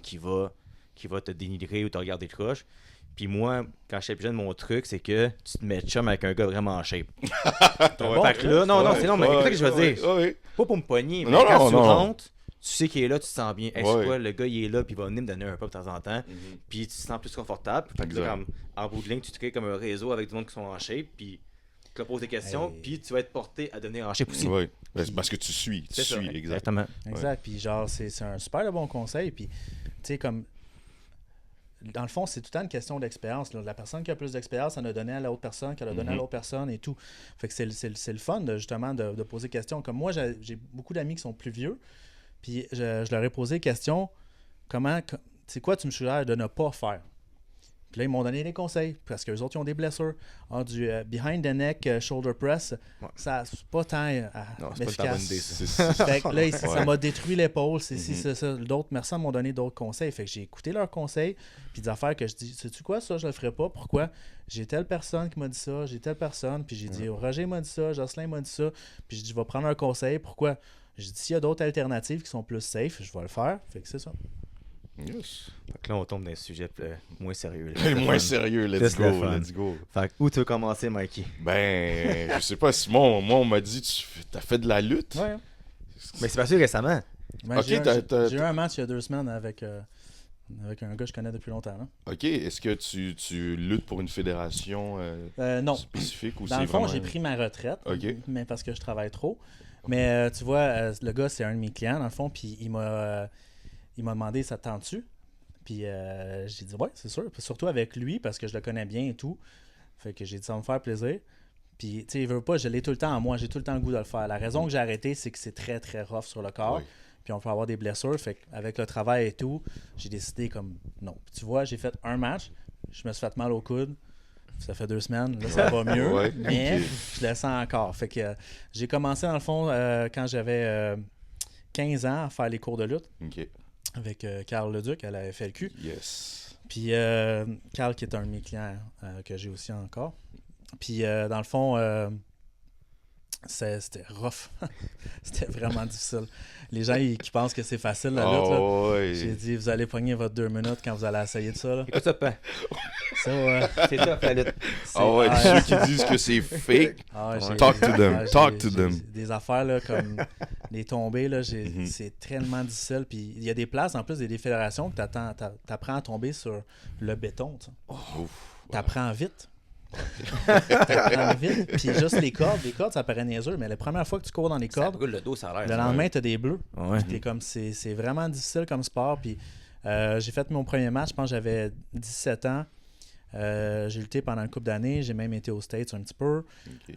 qui va te dénigrer ou te regarder de croche. Puis moi, quand j'étais plus jeune, mon truc, c'est que tu te mets chum avec un gars vraiment en shape. Fait que là, non, c'est non, mais c'est ça que je veux dire. Ouais. Pas pour me pogner, mais Non, quand non, tu non. rentres, tu sais qu'il est là, tu te sens bien. Hey, Ouais. c'est quoi, le gars, il est là, puis il va venir me donner un peu de temps en temps. Mhm. Puis tu te sens plus confortable. Fait que là, Exact. comme, en bout de ligne, tu te crées comme un réseau avec du monde qui sont en shape, puis tu leur poses des questions, Hey. puis tu vas être porté à devenir en shape aussi. Ouais. Ben, c'est parce que tu suis. Tu C'est ça, suis, exact. exactement. Exact. Puis genre, c'est un super de bon conseil. Puis, tu sais, comme, dans le fond, c'est tout le temps une question d'expérience. Là. La personne qui a plus d'expérience, elle a donné à l'autre personne, qu'elle a donné à l'autre personne et tout. Fait que c'est le fun, justement, de poser des questions. Comme moi, j'ai beaucoup d'amis qui sont plus vieux. Puis, je leur ai posé des questions. C'est quoi tu me suggères de ne pas faire? Puis là, ils m'ont donné des conseils parce qu'eux autres, ils ont des blessures. Du behind the neck shoulder press, Ouais. ça, c'est pas tant Non, c'est pas une bonne idée, efficace. ça. Fait que là, ça Ouais. m'a détruit l'épaule. C'est Mhm. ça. D'autres personnes m'ont donné d'autres conseils. Fait que j'ai écouté leurs conseils. Puis des affaires que je dis, sais-tu quoi, ça, je le ferai pas. Pourquoi? J'ai telle personne qui m'a dit ça, j'ai telle personne. Puis j'ai dit, Roger m'a dit ça, Jocelyn m'a dit ça. Puis j'ai dit, je vais prendre un conseil. Pourquoi? J'ai dit, s'il y a d'autres alternatives qui sont plus safe, je vais le faire. Fait que c'est ça. Yes. Fait que là, on tombe dans un sujet moins sérieux. là. Moins sérieux, let's Plus le go, fun. let's go. Fait que où tu veux commencer, Mikey? Ben, je sais pas, Simon, moi, on m'a dit, t'as fait de la lutte? Ouais. Mais c'est passé récemment. Ben, Ok, j'ai eu un match il y a 2 semaines avec un gars que je connais depuis longtemps. Là. Ok, est-ce que tu luttes pour une fédération Non. spécifique ou Dans c'est le fond, vraiment... j'ai pris ma retraite, Ok. mais parce que je travaille trop. Mais tu vois, le gars, c'est un de mes clients, dans le fond, puis il m'a demandé, ça te tente-tu? Puis j'ai dit, ouais, c'est sûr. Puis surtout avec lui, parce que je le connais bien et tout. Fait que j'ai dit, ça va me faire plaisir. Puis, tu sais, il veut pas, je l'ai tout le temps en moi, j'ai tout le temps le goût de le faire. La raison que j'ai arrêté, c'est que c'est très, très rough sur le corps. Ouais. Puis on peut avoir des blessures. Fait qu'avec le travail et tout, j'ai décidé comme, non. Puis tu vois, j'ai fait un match, je me suis fait mal au coude. Ça fait 2 semaines, là, ça va mieux, Ouais, mais ok. je le sens encore. Fait que j'ai commencé, dans le fond, quand j'avais 15 ans, à faire les cours de lutte Ok, avec Carl Leduc à la FLQ. yes. Puis Carl, qui est un de mes clients que j'ai aussi encore. Puis dans le fond, c'était rough. C'était vraiment difficile. Les gens qui pensent que c'est facile, la lutte, là, Oh, ouais. j'ai dit, vous allez pogner votre 2 minutes quand vous allez essayer de ça. Là. Écoute ça, pas. Ça, C'est ça, la lutte. Ah ouais, ceux qui disent que c'est fake, talk to them, talk to them. Des affaires là, comme les tombées, là, Mhm. c'est tellement difficile. Puis il y a des places, en plus, il y a des fédérations que t'apprends à tomber sur le béton. Ouf. T'apprends vite. T'apprends vite. Puis juste les cordes, ça paraît niaiseux, mais la première fois que tu cours dans les Ça cordes, brûle le dos, ça a l'air. le ça. lendemain, t'as des bleus. Ouais. T'es comme, c'est vraiment difficile comme sport. Puis j'ai fait mon premier match, je pense que j'avais 17 ans. J'ai lutté pendant une couple d'années. J'ai même été aux States un petit peu. Ok.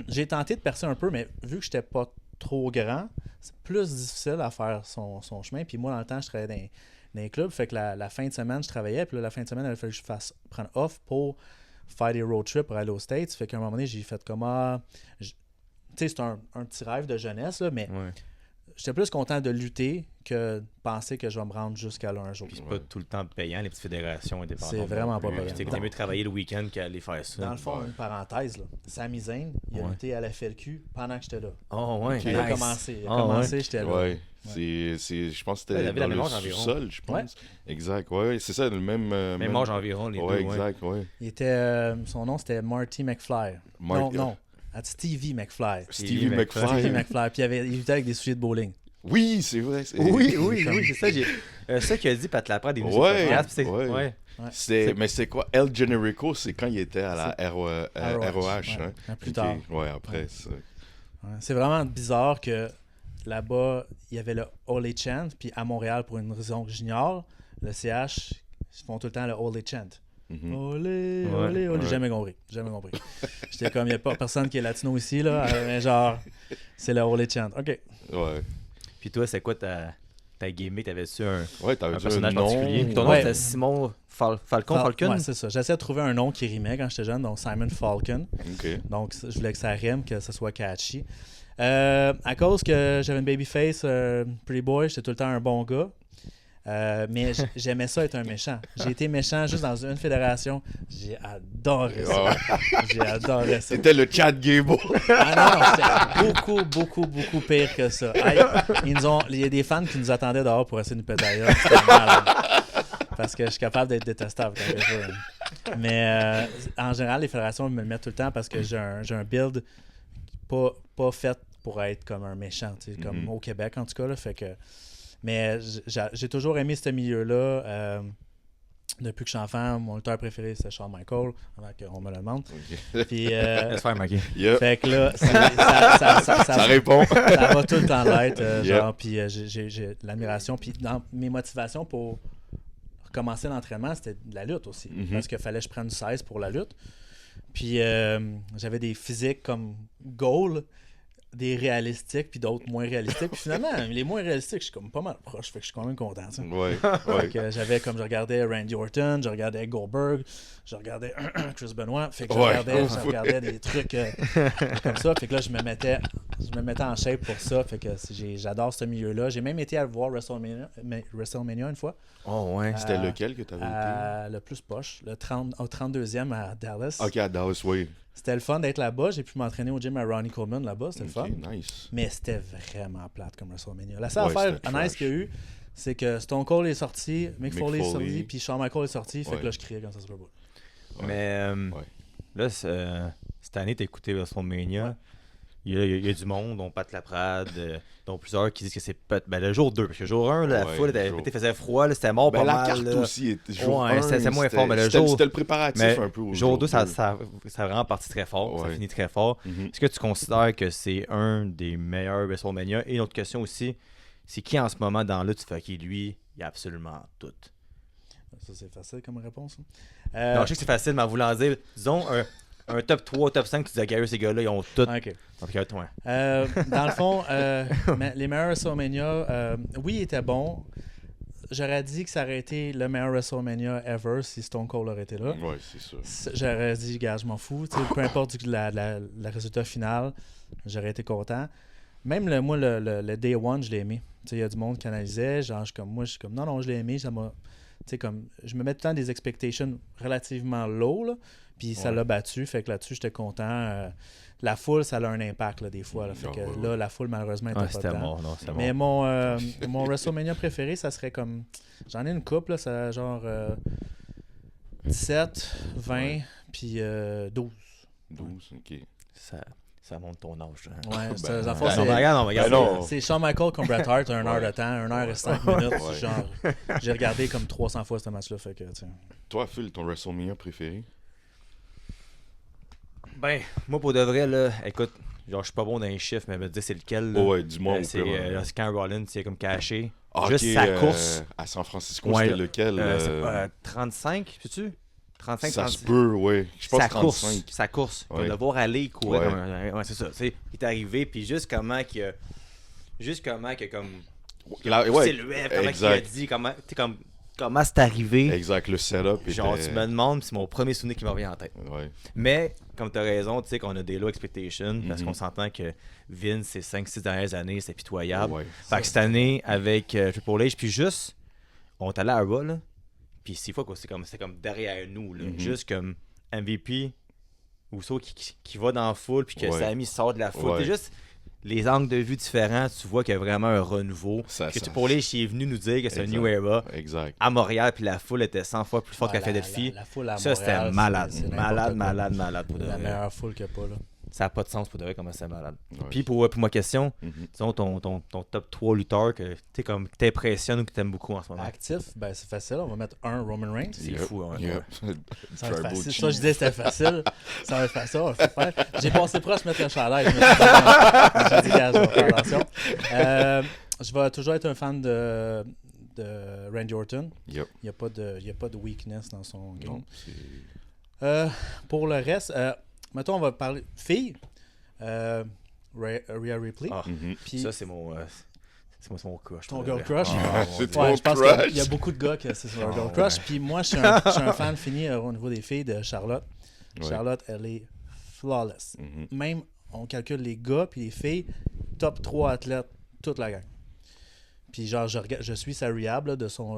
J'ai tenté de percer un peu, mais vu que j'étais pas trop grand, c'est plus difficile à faire son chemin. Puis moi, dans le temps, je travaillais dans les clubs. Fait que la fin de semaine, je travaillais. Puis là, la fin de semaine, il fallait que je prendre off pour faire des road trips pour aller aux States. Fait qu'à un moment donné, j'ai fait comme... tu sais, c'est un petit rêve de jeunesse, là, mais Ouais. j'étais plus content de lutter que de penser que je vais me rendre jusqu'à là un jour. Puis c'est pas tout le temps payant, les petites fédérations indépendantes. C'est vraiment pas Puis payant. c'est mieux de travailler le week-end qu'aller faire ça. Dans le fond, une parenthèse, là, Sami Zayn, il a lutté à la FLQ pendant que j'étais là. Oh ouais, Il a commencé, j'étais là. Ouais. Je pense que Ouais, il c'était avait la dans même le âge environ. sous-sol, je pense. Exact, ouais, c'est ça, le même... Même âge environ, les ouais, deux. Ouais. exact, ouais. Il était, son nom, c'était Marty McFly. Non. Stevie McFly. Stevie Stevie McFly. McFly. Puis il luttait avec des souliers de bowling. Oui, c'est vrai. Oui, c'est ça. Ça qu'il a dit, Pat Laprade, des musiques Ouais, podcast, c'est... ouais. Ouais. Mais c'est quoi? El Generico, c'est quand il était à la ROH. Ouais, Hein? plus tard. Ouais, après ça. Ouais, c'est vraiment bizarre que là-bas, il y avait le Holy Chant, puis à Montréal, pour une raison que j'ignore, le CH, ils font tout le temps le Holy Chant. Mhm. Olé, olé, olé. Jamais compris. J'étais comme, il n'y a pas personne qui est latino ici, là, mais genre, c'est le Holy Chant. OK. Ouais. Puis toi, c'est quoi ta gimmick? T'avais-tu un T'avais personnage un nom. particulier? Puis ton nom, c'était Simon Falcon? Ouais, c'est ça. J'essayais de trouver un nom qui rimait quand j'étais jeune, donc Simon Falcon. OK. Donc, je voulais que ça rime, que ça soit catchy. À cause que j'avais une babyface, pretty boy, j'étais tout le temps un bon gars. Mais j'aimais ça être un méchant. J'ai été méchant juste dans une fédération. J'ai adoré ça. J'ai adoré ça. C'était le Chad Gable. Ah non, c'était beaucoup pire que ça. Il y a des fans qui nous attendaient dehors pour essayer de nous péter ailleurs. C'était malade. Parce que je suis capable d'être détestable quand je veux. Mais en général, les fédérations me le mettent tout le temps parce que j'ai un build pas fait pour être comme un méchant, comme au Québec en tout cas. Là, fait que... Mais j'ai toujours aimé ce milieu-là. Depuis que je suis enfant, mon lutteur préféré, c'est Shawn Michaels, avant qu'on me le demande. Okay. Puis, Laisse faire, Maggie. Yep. fait que là, Ça répond. Ça va tout le temps l'être. Yep. Genre, puis j'ai l'admiration. Puis dans mes motivations pour recommencer l'entraînement, c'était de la lutte aussi. Parce qu'il fallait que je prenne du 16 pour la lutte. Puis j'avais des physiques comme goal, des réalistiques, puis d'autres moins réalistiques. Puis finalement, les moins réalistiques, je suis comme pas mal proche, fait que je suis quand même content. Ça. Ouais. Fait que j'avais, comme je regardais Randy Orton, je regardais Goldberg, je regardais Chris Benoit, fait que je regardais des trucs comme ça. Fait que là, je me mettais en shape pour ça. Fait que j'adore ce milieu-là. J'ai même été à voir WrestleMania une fois. Oh ouais. C'était lequel que tu avais été? Le plus poche, au 32e à Dallas. Ok, à Dallas, oui. C'était le fun d'être là-bas. J'ai pu m'entraîner au gym à Ronnie Coleman là-bas. C'était le fun. Nice. Mais c'était vraiment plate comme WrestleMania. La seule affaire nice qu'il y a eu, c'est que Stone Cold est sorti, Mick Foley est sorti, puis Shawn Michaels est sorti. Fait que là, je criais quand ça se Super Bowl. Mais là, cette année, t'as écouté WrestleMania. Ouais. Il y a du monde, dont Pat Laprade, dont plusieurs qui disent que c'est le jour 2. Parce que le jour 1, la foule faisait froid, là, c'était mort pas la mal. carte là. aussi était jour 1. C'était moins fort. Mais le jour, c'était le préparatif un peu. Jour 2, ça a vraiment parti très fort. Ça finit très fort. Est-ce que tu considères que c'est un des meilleurs WrestleMania? Et une autre question aussi, c'est qui en ce moment dans là, tu fais qui lui, il y a absolument tout? Ça, c'est facile comme réponse. Non, je sais que c'est facile, mais en voulant dire, disons, un top 3, top 5, tu dis à ces gars-là, ils ont tout. OK. Donc, toi. Dans le fond, les meilleurs WrestleMania, oui, ils étaient bons. J'aurais dit que ça aurait été le meilleur WrestleMania ever si Stone Cold aurait été là. Oui, c'est sûr. J'aurais dit, gars, je m'en fous. Peu importe le résultat final, j'aurais été content. Même moi, le Day One, je l'ai aimé. Il y a du monde qui analysait. Genre, je suis comme, non, je l'ai aimé. Ça m'a... Comme, je me mets tout le temps des expectations relativement low, là, puis ça l'a battu, fait que là-dessus, j'étais content. La foule, ça a un impact, là, des fois. Là, fait que là, la foule, malheureusement, était pas dedans. Mais mon WrestleMania préféré, ça serait comme... J'en ai une couple, là, ça genre 17, 20, puis 12. 12, OK. Ça monte ton âge. Ouais, c'est Shawn Michaels contre Bret Hart, 1 heure de temps, 1 heure et 5 minutes. Genre, j'ai regardé comme 300 fois ce match-là. Fait que, toi, Phil, ton WrestleMania préféré? Ben, moi, pour de vrai, là, écoute, genre, je suis pas bon dans les chiffres, mais me dire c'est lequel. Là, ouais, dis-moi. C'est quand Rollins, c'est comme caché. Ah, juste sa course. À San Francisco, c'était lequel? 35, sais-tu? 35, ça 36. Se peut, oui. Je pense 35. Sa course. De le voir aller, il courait comme c'est ça. Il est arrivé, puis juste comment qu'il a comme... silhouette, comment il a dit, comment comment c'est arrivé. Exact, le setup Genre, était... tu me demandes, c'est mon premier souvenir qui me revient en tête. Ouais. Mais, comme tu as raison, tu sais qu'on a des low expectations, parce Mhm. qu'on s'entend que Vince, ces 5-6 dernières années, c'est pitoyable. Ouais. Fait que cette année, avec Triple H, puis juste, on est allé à Raw, là, puis 6 fois, quoi, c'était comme derrière nous, là. Mhm. Juste comme MVP, Uso qui va dans la foule, puis que Ouais. Sami sort de la foule. Ouais. C'est juste les angles de vue différents, tu vois qu'il y a vraiment un renouveau. Ça- que ça- Triple H il est venu nous dire que c'est un Exact. New Era Exact. à Montréal, puis la foule était 100 fois plus forte Ouais, qu'à Philadelphie. la foule à Ça, c'était Montréal, malade. c'est n'importe Malade, quoi. malade pour de La vrai. meilleure foule qu'il n'y a pas, là. Ça n'a pas de sens pour de vrai comment c'est malade. Ouais. Puis pour ma question, Mhm. disons ton top 3 lutteurs que qui t'impressionne ou que t'aimes beaucoup en ce moment. Actif, ben c'est facile. On va mettre un Roman Reigns. C'est fou, hein. Yep. Ça va être Tribal facile. chief. Ça, je disais c'était facile. Ça va être facile. On va faire. J'ai passé proche de mettre un chandail. Je me suis dit, j'ai dit, gars, je vais faire attention. Je vais toujours être un fan de Randy Orton. Yep. Il n'y a pas de weakness dans son game. Non, c'est... Pour le reste, mettons, on va parler filles. Rhea Ripley. Ah, Mhm. Puis ça, c'est mon crush. ton pour de girl vrai. crush. Ah, C'est mon ton Dieu. Je pense crush. qu'il y a beaucoup de gars qui c'est leur Ah, girl ouais. crush. Puis moi, je suis un fan fini au niveau des filles de Charlotte. Ouais. Charlotte, elle est flawless. Mhm. Même, on calcule les gars puis les filles, top 3 athlètes, toute la gang. Puis genre, je suis sa rehab, là,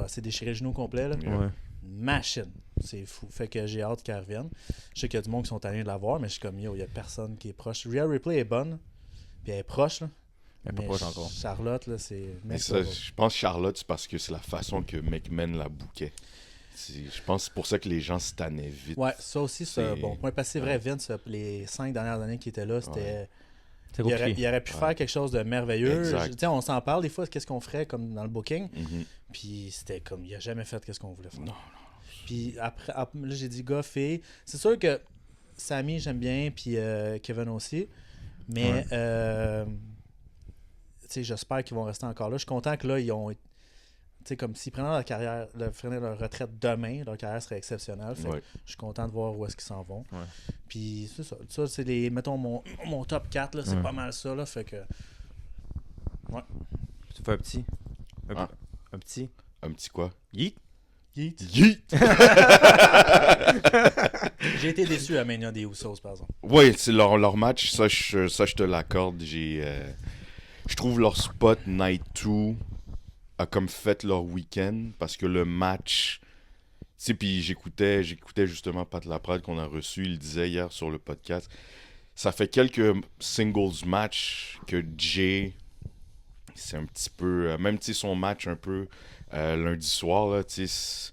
c'est déchiré le genou complet. Là. Yeah. Ouais. Machine. C'est fou. Fait que j'ai hâte qu'elle revienne. Je sais qu'il y a du monde qui sont tannés de la voir, mais je suis comme, yo, il y a personne qui est proche. Rhea Ripley est bonne, puis elle est proche, là. Elle est pas Mais proche encore. Charlotte, là, c'est... Mais next ça, level. je pense Charlotte, c'est parce que c'est la façon que McMahon la bouquait. Je pense que c'est pour ça que les gens se tannaient vite. Ouais, ça aussi, c'est un C'est- bon point. Parce que c'est vrai, Vince, les 5 dernières années qu'il était là, c'était... Ouais. C'est Il aurait, compliqué. il aurait pu faire quelque chose de merveilleux. Exact. Tu sais, on s'en parle des fois, qu'est-ce qu'on ferait comme dans le booking. Mhm. Puis c'était comme, il a jamais fait qu'est-ce qu'on voulait faire. Puis après, là, j'ai dit gars, fille. C'est sûr que Sami, j'aime bien, puis Kevin aussi. Mais, Ouais. tu sais, j'espère qu'ils vont rester encore là. Je suis content que là, ils ont... Tu sais, comme s'ils prenaient prenaient leur retraite demain, leur carrière serait exceptionnelle. Fait que Ouais. je suis content de voir où est-ce qu'ils s'en vont. Ouais. Puis c'est ça. Ça, c'est les... Mettons, mon top 4, là, c'est Ouais. pas mal ça, là. Fait que... Tu fais un petit. Ah. Un petit. Un petit quoi? Yeet. Yeet. Yeet! J'ai été déçu à Mania des Usos, par exemple. Oui, c'est leur match, ça je te l'accorde. Je trouve leur spot Night 2 a comme fait leur week-end parce que le match. Tu sais, puis j'écoutais justement Pat Laprade qu'on a reçu, il disait hier sur le podcast. Ça fait quelques singles matchs que Jay, c'est un petit peu. Même tu sais, son match un peu lundi soir, là, tu sais.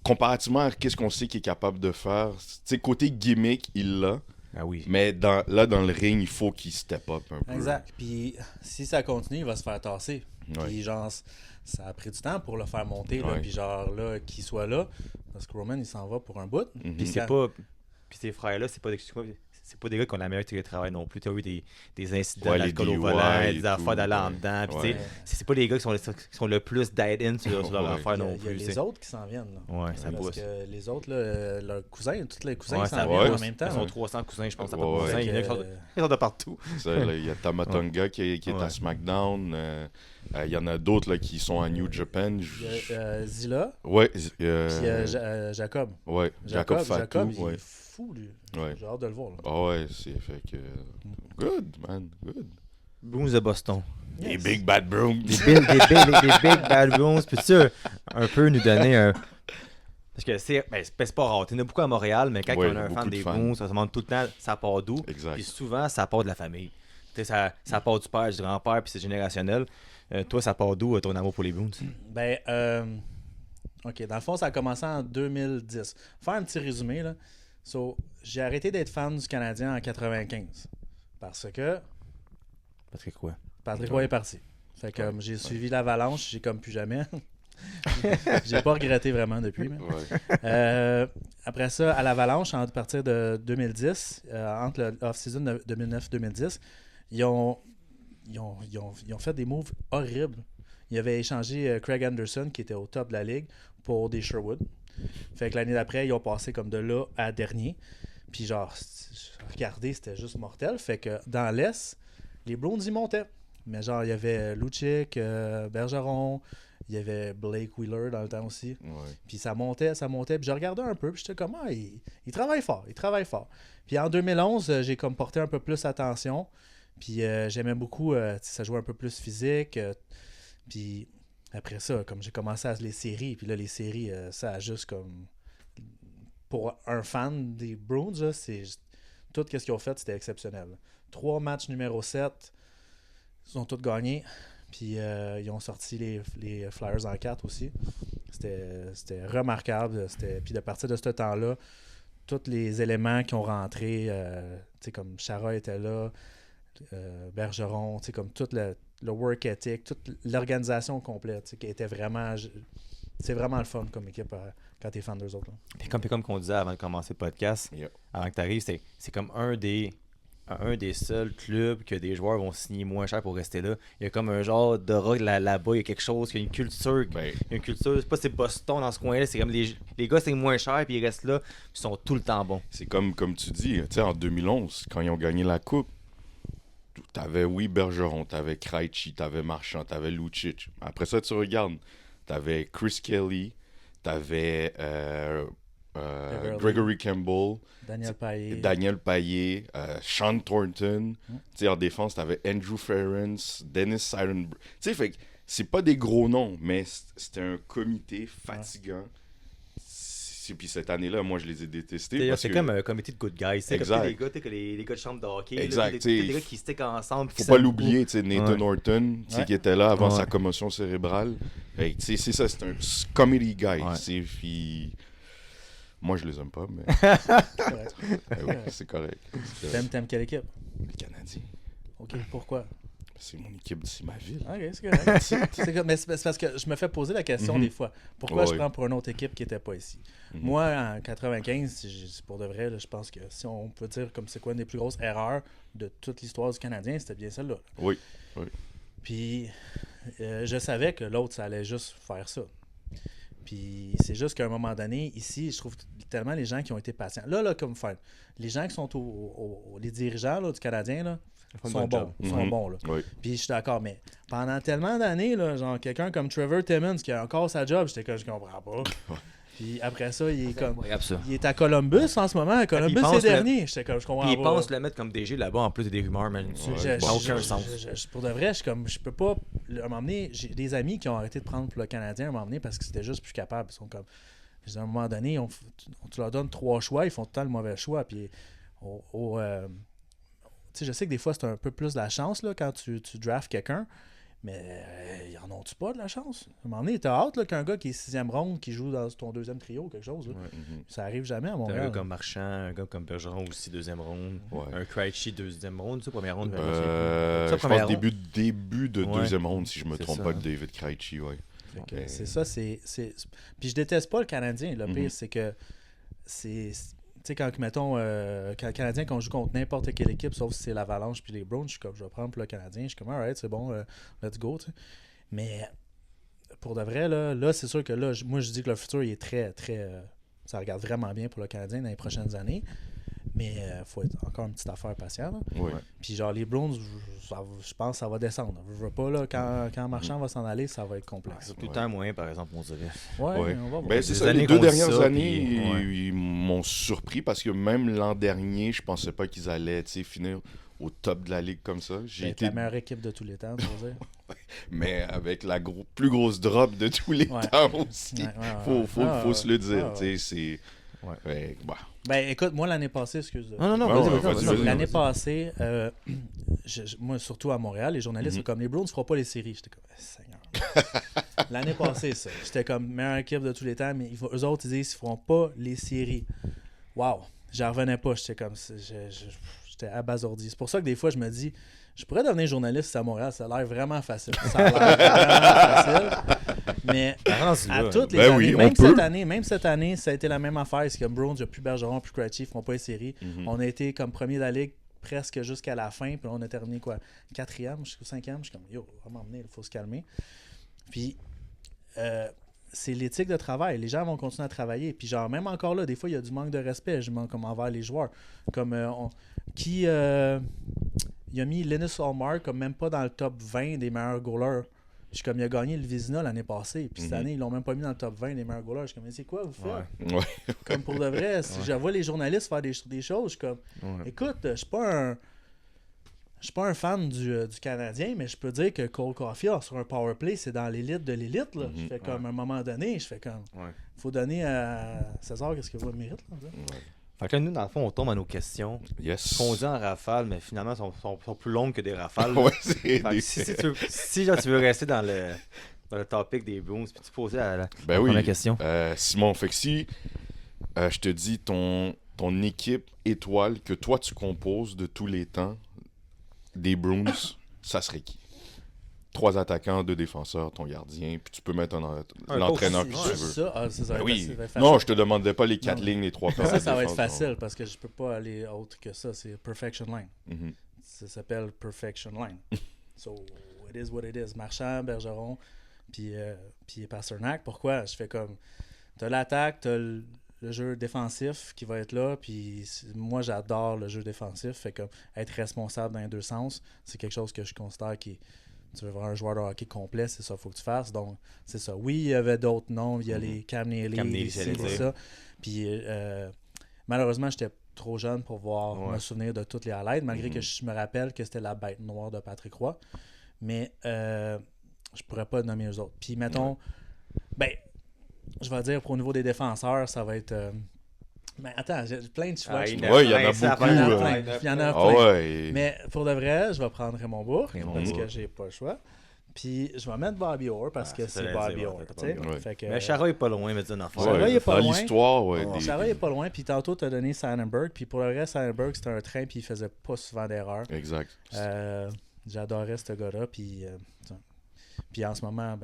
Comparativement à ce qu'on sait qu'il est capable de faire, tu sais, côté gimmick, il l'a. Ah oui. Mais dans le ring, il faut qu'il step up un peu. Exact. Puis si ça continue, il va se faire tasser. Ouais. Puis genre, ça a pris du temps pour le faire monter. Là, Ouais. puis genre, là, qu'il soit là. Parce que Roman, il s'en va pour un bout. Mhm. Puis c'est pas. Puis ces frères-là, c'est pas des gars qui ont la meilleure télétravail non plus. Tu as eu des incidents Ouais, les d'alcool au DUI volant, et des tout, affaires d'aller en ouais. dedans. Puis Ouais. tu sais, c'est pas des gars qui sont le plus died-in sur leur Ouais. affaire Il y a, non il y a plus. les tu sais. autres qui s'en viennent. Là. Ouais, ça Parce bosse. que les autres, là, leurs cousins, tous les cousins Ouais, ils s'en ça viennent ouais. en même temps. Ils sont là. 300 cousins, je pense. Ça Ouais, pas de ouais. cousins. Fait Il y en a qui que, sont- ils sont de partout. Ça, là, il y a Tamatonga qui est Ouais. à SmackDown. Il y en a d'autres là, qui sont à New Japan. il y a Zilla, Ouais, puis Jacob. ouais, Jacob Fatou. Jacob, il Ouais. est fou, lui. Ouais. J'ai hâte de le voir. Là. Ah ouais, c'est fait que. Good, man, good. Bruins de Boston. Les Yes. Big Bad Brooms. Des big bad Bruins. Peux-tu un peu nous donner un. Parce que c'est pas rare. Il y en a beaucoup à Montréal, mais quand Ouais, on a un beaucoup fan de des fans. Bruins, ça se demande tout le temps ça part d'où. Exact. Puis souvent, ça part de la famille. Tu sais, ça part du père, du grand-père, puis c'est générationnel. Toi, ça part d'où ton amour pour les Bruins? Ben, OK. Dans le fond, ça a commencé en 2010. Faire un petit résumé, là. So, j'ai arrêté d'être fan du Canadien en 95. Parce que Parce que quoi? Patrick Roy est parti. Fait que j'ai suivi l'Avalanche, j'ai comme plus jamais. J'ai pas regretté vraiment depuis. Mais. Ouais. Après ça, à l'Avalanche, à partir de 2010, entre le off-season de 2009-2010, ils ont fait des moves horribles. Ils avaient échangé Craig Anderson, qui était au top de la ligue, pour des Sherwood. Fait que l'année d'après, ils ont passé comme de là à dernier. Puis genre, regardez, c'était juste mortel. Fait que dans l'Est, les Browns y montaient. Mais genre, il y avait Lucic, Bergeron, Il y avait Blake Wheeler dans le temps aussi. Ouais. Puis ça montait. Puis je regardais un peu. Puis j'étais comme, il travaille fort. Puis en 2011, j'ai comme porté un peu plus attention. Puis j'aimais beaucoup, ça jouait un peu plus physique. Puis après ça, comme j'ai commencé à les séries. Puis là, les séries, ça a juste comme... Pour un fan des Bruins, là, tout ce qu'ils ont fait, c'était exceptionnel. 3 matchs numéro 7, ils ont tous gagné. Puis ils ont sorti les Flyers en 4 aussi. C'était remarquable. Puis de partir de ce temps-là, tous les éléments qui ont rentré, comme Chara était là, Bergeron, comme tout le work ethic, toute l'organisation complète, qui était vraiment... C'est vraiment le fun comme équipe quand t'es fan d'eux autres. Puis comme qu'on disait avant de commencer le podcast, avant que tu arrives, c'est comme un des seuls clubs que des joueurs vont signer moins cher pour rester là. Il y a comme un genre d'aura là-bas, il y a quelque chose, il y a une culture. Il y a une culture, c'est Boston dans ce coin-là, c'est comme les gars c'est moins cher puis ils restent là, puis ils sont tout le temps bons. C'est comme tu dis, en 2011, quand ils ont gagné la Coupe, t'avais Bergeron, t'avais Krejci, t'avais Marchand, t'avais Lucic. Après ça, tu regardes, t'avais Chris Kelly, t'avais Gregory Campbell, Daniel Payet, Sean Thornton. En défense, t'avais Andrew Ference, Dennis Seidenberg. Fait que c'est pas des gros noms, mais c'était un comité fatigant. Puis cette année-là, moi, je les ai détestés. C'est comme un comité de good guys. C'est comme les gars de chambre de hockey. Exact. Les gars qui stickent ensemble. Faut pas l'oublier, Nathan Horton, qui était là avant sa commotion cérébrale. C'est ça, c'est un comedy guy. Puis... Moi, je les aime pas, mais... c'est correct. T'aimes quelle équipe? Les Canadiens. OK, pourquoi? C'est mon équipe, c'est ma ville. OK, c'est correct. Mais c'est parce que je me fais poser la question des fois. Pourquoi je prends pour une autre équipe qui n'était pas ici? Moi, en 95, pour de vrai, là, je pense que si on peut dire comme c'est quoi une des plus grosses erreurs de toute l'histoire du Canadien, c'était bien celle-là. Oui. Puis, je savais que l'autre, ça allait juste faire ça. Puis c'est juste qu'à un moment donné, ici, je trouve tellement les gens qui ont été patients. Là comme faire, les gens qui sont les dirigeants là, du Canadien là, sont bons. Sont bons là. Oui. Puis je suis d'accord, mais pendant tellement d'années, là, genre quelqu'un comme Trevor Timmons qui a encore sa job, j'étais comme je comprends pas. Puis après ça, il est à Columbus en ce moment. À Columbus, c'est dernier. J'étais comme je comprends pas. Ils pensent le mettre comme DG là-bas en plus des rumeurs, man. Aucun sens. Pour de vrai, je peux pas. À un moment donné, j'ai des amis qui ont arrêté de prendre pour le Canadien à un moment donné parce que c'était juste plus capable. Ils sont comme. À un moment donné, tu leur donnes 3 choix, ils font tout le temps le mauvais choix. Puis je sais que des fois, c'est un peu plus de la chance là, quand tu drafts quelqu'un. Mais ils en ont-tu pas de la chance? À un moment donné, t'as hâte là, qu'un gars qui est 6e ronde, qui joue dans ton 2e trio, quelque chose. Là. Ça arrive jamais à Montréal. Un gars comme Marchand, un gars comme Bergeron aussi, 2e ronde. Un Krejci, 2e ronde. Tu sais, première ronde. Je pense début de 2e ronde, si je me trompe pas, de David Krejci. C'est ça. Puis je déteste pas le Canadien. Le pire, c'est que tu sais, quand, mettons, quand le Canadien, quand on joue contre n'importe quelle équipe, sauf si c'est l'Avalanche puis les Browns, je suis comme, je vais prendre pour le Canadien. Je suis comme, alright, c'est bon, let's go. T'sais. Mais pour de vrai, là c'est sûr que là, moi, je dis que le futur, il est très, très. Ça regarde vraiment bien pour le Canadien dans les prochaines années. Mais il faut être encore une petite affaire patiente. Puis genre, les Browns, je pense que ça va descendre. Je veux pas, là, quand Marchand va s'en aller, ça va être complexe. C'est tout le temps moyen, par exemple, on dirait. On va voir. C'est ça, les 2 dernières années, ils m'ont surpris parce que même l'an dernier, je pensais pas qu'ils allaient finir au top de la ligue comme ça. La meilleure équipe de tous les temps, tu veux dire. Mais avec la plus grosse drop de tous les temps aussi. Faut se le dire. C'est... Ben écoute, moi l'année passée, excuse. Non, vas-y. L'année passée, moi surtout à Montréal, les journalistes sont comme les Browns ne feront pas les séries. J'étais comme Seigneur. L'année passée, ça. J'étais comme meilleure équipe de tous les temps, mais eux autres ils disent qu'ils feront pas les séries. Wow, j'en revenais pas. J'étais comme j'étais abasourdi. C'est pour ça que des fois je me dis, je pourrais devenir journaliste à Montréal, ça a l'air vraiment facile. Ça a l'air vraiment facile. Mais à toutes les années, même cette année, ça a été la même affaire. C'est comme Browns, il n'y a plus Bergeron, plus Krejci, ils ne feront pas les séries. On a été comme premier de la ligue presque jusqu'à la fin. Puis on a terminé 4e jusqu'au 5e. Je suis comme, yo, on va m'emmener, il faut se calmer. Puis c'est l'éthique de travail. Les gens vont continuer à travailler. Puis genre, même encore là, des fois, il y a du manque de respect comme envers les joueurs. Comme il a mis Linus Ullmark comme même pas dans le top 20 des meilleurs goalers. je suis comme, il a gagné le Vizina l'année passée. Puis cette Mhm. année, ils l'ont même pas mis dans le top 20 des meilleurs goalers. Je suis comme, mais c'est quoi vous faites? Ouais. Ouais. Comme pour de vrai, si je vois les journalistes faire des choses, je suis comme, Ouais. écoute, je suis pas un fan du Canadien, mais je peux dire que Cole Caulfield sur un power play, c'est dans l'élite de l'élite. Là. Je fais comme, à un moment donné, je fais comme, Ouais. faut donner à César qu'est-ce qu'il mérite. Là, Ouais. Fait que là, nous, dans le fond, on tombe à nos questions. Yes. Qu'on dit en rafale, mais finalement, sont plus longues que des rafales. là. Ouais, c'est Fait que des- si genre, tu veux rester dans le topic des Bruins, puis tu posais la Ben oui. première question. Simon, fait que si je te dis ton équipe étoile que toi tu composes de tous les temps des Bruins, ça serait qui? 3 attaquants, 2 défenseurs, ton gardien, puis tu peux mettre l'entraîneur que C'est tu juste veux. ça. Ah, ça va Ben être oui. facile, ça va être Non, facile. je te demandais pas les 4 Non. lignes, les 3 paires Ça, de ça va être défense, facile parce que je peux pas aller autre que ça. C'est Perfection Line. non. Mhm. Ça s'appelle Perfection Line. So, it is what it is. Marchand, Bergeron, puis Pasternak. Pourquoi? Je fais comme... T'as l'attaque, t'as le jeu défensif qui va être là, puis moi, j'adore le jeu défensif. Fait comme être responsable dans les deux sens, c'est quelque chose que je considère qui... Tu veux voir un joueur de hockey complet, c'est ça qu'il faut que tu fasses. Donc, c'est ça. Oui, il y avait d'autres noms. Il y a les Cam Neely, Cam Neely, les j'allais ci, les dire. ça. Puis, malheureusement, j'étais trop jeune pour Ouais. me souvenir de toutes les highlights, malgré que je me rappelle que c'était la bête noire de Patrick Roy. Mais je pourrais pas nommer eux autres. Puis, mettons, ben, je vais dire, au niveau des défenseurs, ça va être... mais attends, j'ai plein de choix. Ah, Je- il Ouais, il y en a ça beaucoup, va, il y en a là. plein. ouais, Il y en a Ah plein. ouais. Mais pour de vrai, je vais prendre Raymond Bourque Raymond parce Bourque. que j'ai pas le choix. Puis je vais mettre Bobby Orr parce Ah, que ça, c'est j'allais Bobby dire, Orr. ouais, t'as tu sais. pas Ouais. Fait que, Mais Chara est pas loin, mais dis une affaire. Chara, il est pas dans loin. l'histoire, ouais. Ouais. Chara est pas loin. Puis tantôt, tu as donné Sandberg. Puis pour le reste, Sandberg, c'était un train. Puis il faisait pas souvent d'erreurs. Exact. J'adorais ce gars-là. Puis en ce moment,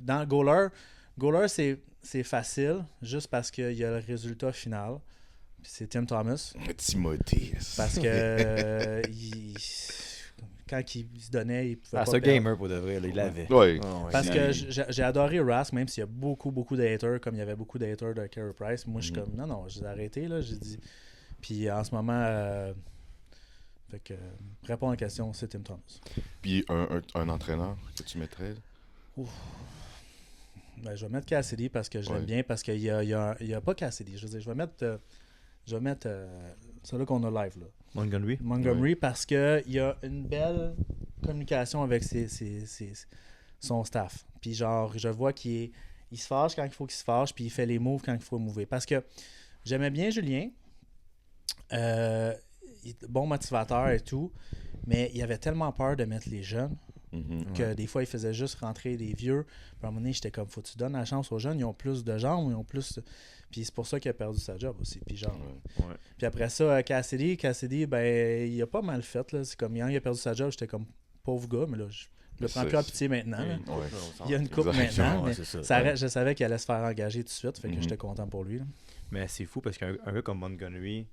dans Goaler, c'est facile juste parce qu'il y a le résultat final. Puis c'est Tim Thomas. Timothée. Parce que quand il se donnait, il pouvait Ah, pas c'est un perdre. gamer pour de vrai, là, il l'avait. Ouais. Ah, ouais. Parce C'est- que j'ai adoré Rask, même s'il y a beaucoup de haters, comme il y avait beaucoup de haters de Carey Price. Moi, je suis comme, non, j'ai arrêté, là, j'ai dit. Puis en ce moment, fait que, pour répondre à la question, c'est Tim Thomas. Puis un entraîneur que tu mettrais? Ben, je vais mettre Cassidy parce que je l'aime Ouais. bien, parce qu'il y a pas Cassidy. Je veux dire, je vais mettre celui qu'on a live, là. Montgomery. Parce qu'il y a une belle communication avec son staff. Puis genre, je vois il se fâche quand il faut qu'il se fâche, puis il fait les moves quand il faut mover. Parce que j'aimais bien Julien, il est bon motivateur et tout, mais il avait tellement peur de mettre les jeunes Mhm. que des fois, il faisait juste rentrer des vieux. Puis à un moment donné, j'étais comme, faut que tu donnes la chance aux jeunes, ils ont plus de jambes, ils ont plus... Puis c'est pour ça qu'il a perdu sa job aussi. Puis genre... Ouais. Ouais. Puis après ça, Cassidy, ben, il a pas mal fait. Là. C'est comme, quand il a perdu sa job, j'étais comme, pauvre gars, mais là, je le prends plus à pitié maintenant. là. Ouais. Il y a une coupe Exactement, maintenant, ouais, mais c'est ça. ça reste- je savais qu'il allait se faire engager tout de suite, fait que Mhm. j'étais content pour lui. Là. Mais c'est fou parce qu'un gars comme Montgomery,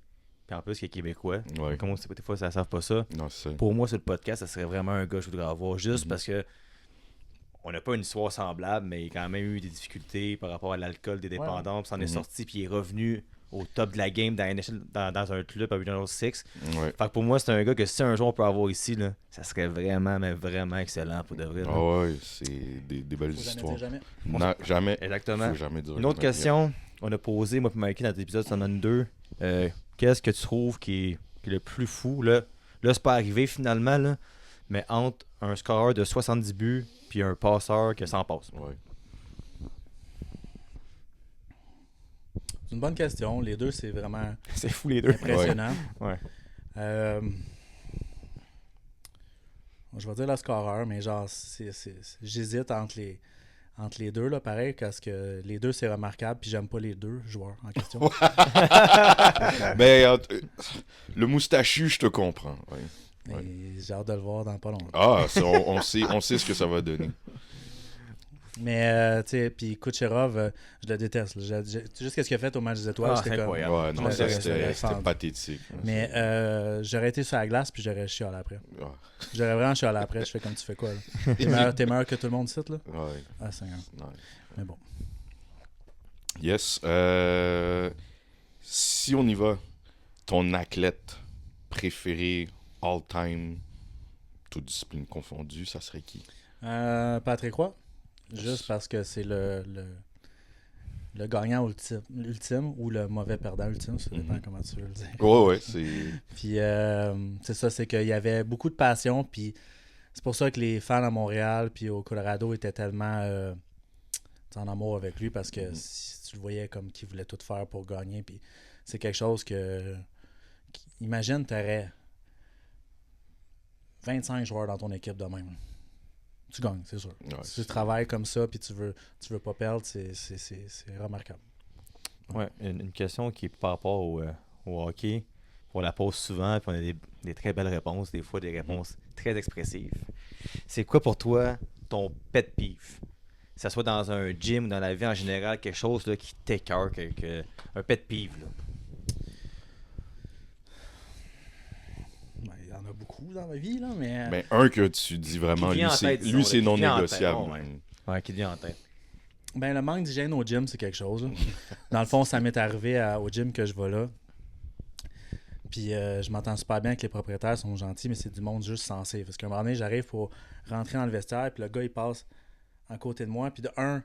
puis en plus qui est québécois, Ouais. comme des fois ça ne savent pas ça, Non, c'est ça. pour moi sur le podcast, ça serait vraiment un gars que je voudrais avoir juste Mhm. parce que on n'a pas une histoire semblable, mais il a quand même eu des difficultés par rapport à l'alcool, des dépendances, puis s'en est Mhm. sorti, puis il est revenu au top de la game dans, NHL, dans un club à Regional 6. Ouais. Fait que pour moi, c'est un gars que si un jour on peut avoir ici, là, ça serait vraiment, mais vraiment excellent pour de vrai. là. Ah ouais, c'est des belles Faut jamais histoires. dire jamais. Non, jamais. Exactement. Faut jamais dire Une autre jamais. question, on a posé, moi et Mikey, dans notre épisode, ça en donne deux. Qu'est-ce que tu trouves qui est le plus fou? Là, c'est pas arrivé finalement, là, mais entre un scoreur de 70 buts puis un passeur que 100 passes. Ouais. C'est une bonne question. Les deux, c'est vraiment C'est fou les deux. impressionnant. Ouais. Je vais dire le scoreur, mais genre, j'hésite entre les deux, là, pareil, parce que les deux, c'est remarquable, puis j'aime pas les deux joueurs en question. Ben, le moustachu, je te comprends. Ouais. Et j'ai hâte de le voir dans pas longtemps. Ah, on sait ce que ça va donner. Mais, tu sais, puis Kucherov, je le déteste. Là. Juste ce qu'il a fait au match des étoiles, Ah, j'étais c'est comme... incroyable. Ouais, non, Ouais, ça, c'est c'était femme. pathétique. Mais j'aurais été sur la glace, puis j'aurais chialé après. Ah, J'aurais vraiment chialé après. Je fais comme tu fais quoi, là? T'es meilleur que tout le monde ici, là? ouais, Ah, Seigneur. ouais. Mais bon. Yes. Si on y va, ton athlète préféré all-time, toute discipline confondue, ça serait qui? Patrick Roy. Juste parce que c'est le gagnant ultime ou le mauvais perdant ultime, ça dépend comment tu veux le dire. Ouais, c'est... Puis c'est ça, c'est qu'il y avait beaucoup de passion, puis c'est pour ça que les fans à Montréal puis au Colorado étaient tellement en amour avec lui, parce que si tu le voyais comme qu'il voulait tout faire pour gagner, puis c'est quelque chose imagine, tu aurais 25 joueurs dans ton équipe de même. Tu gagnes, c'est sûr. Ouais, si tu travailles comme ça puis tu veux pas perdre, c'est remarquable. Ouais, une question qui est par rapport au hockey. On la pose souvent, puis on a des très belles réponses, des fois des réponses très expressives. C'est quoi pour toi ton pet peeve? Que ce soit dans un gym ou dans la vie en général, quelque chose là, qui t'écoeure, un pet peeve. Là. Ben, il y en a beaucoup dans ma vie, là, mais... Mais un que tu dis vraiment, lui, c'est non négociable. Ouais, qui te vient en tête. Ben, le manque d'hygiène au gym, c'est quelque chose. Là. Dans le fond, ça m'est arrivé au gym que je vais là. Puis je m'entends super bien avec les propriétaires, ils sont gentils, mais c'est du monde juste sensé. Parce qu'à un moment donné, j'arrive pour rentrer dans le vestiaire, puis le gars, il passe à côté de moi. Puis de un,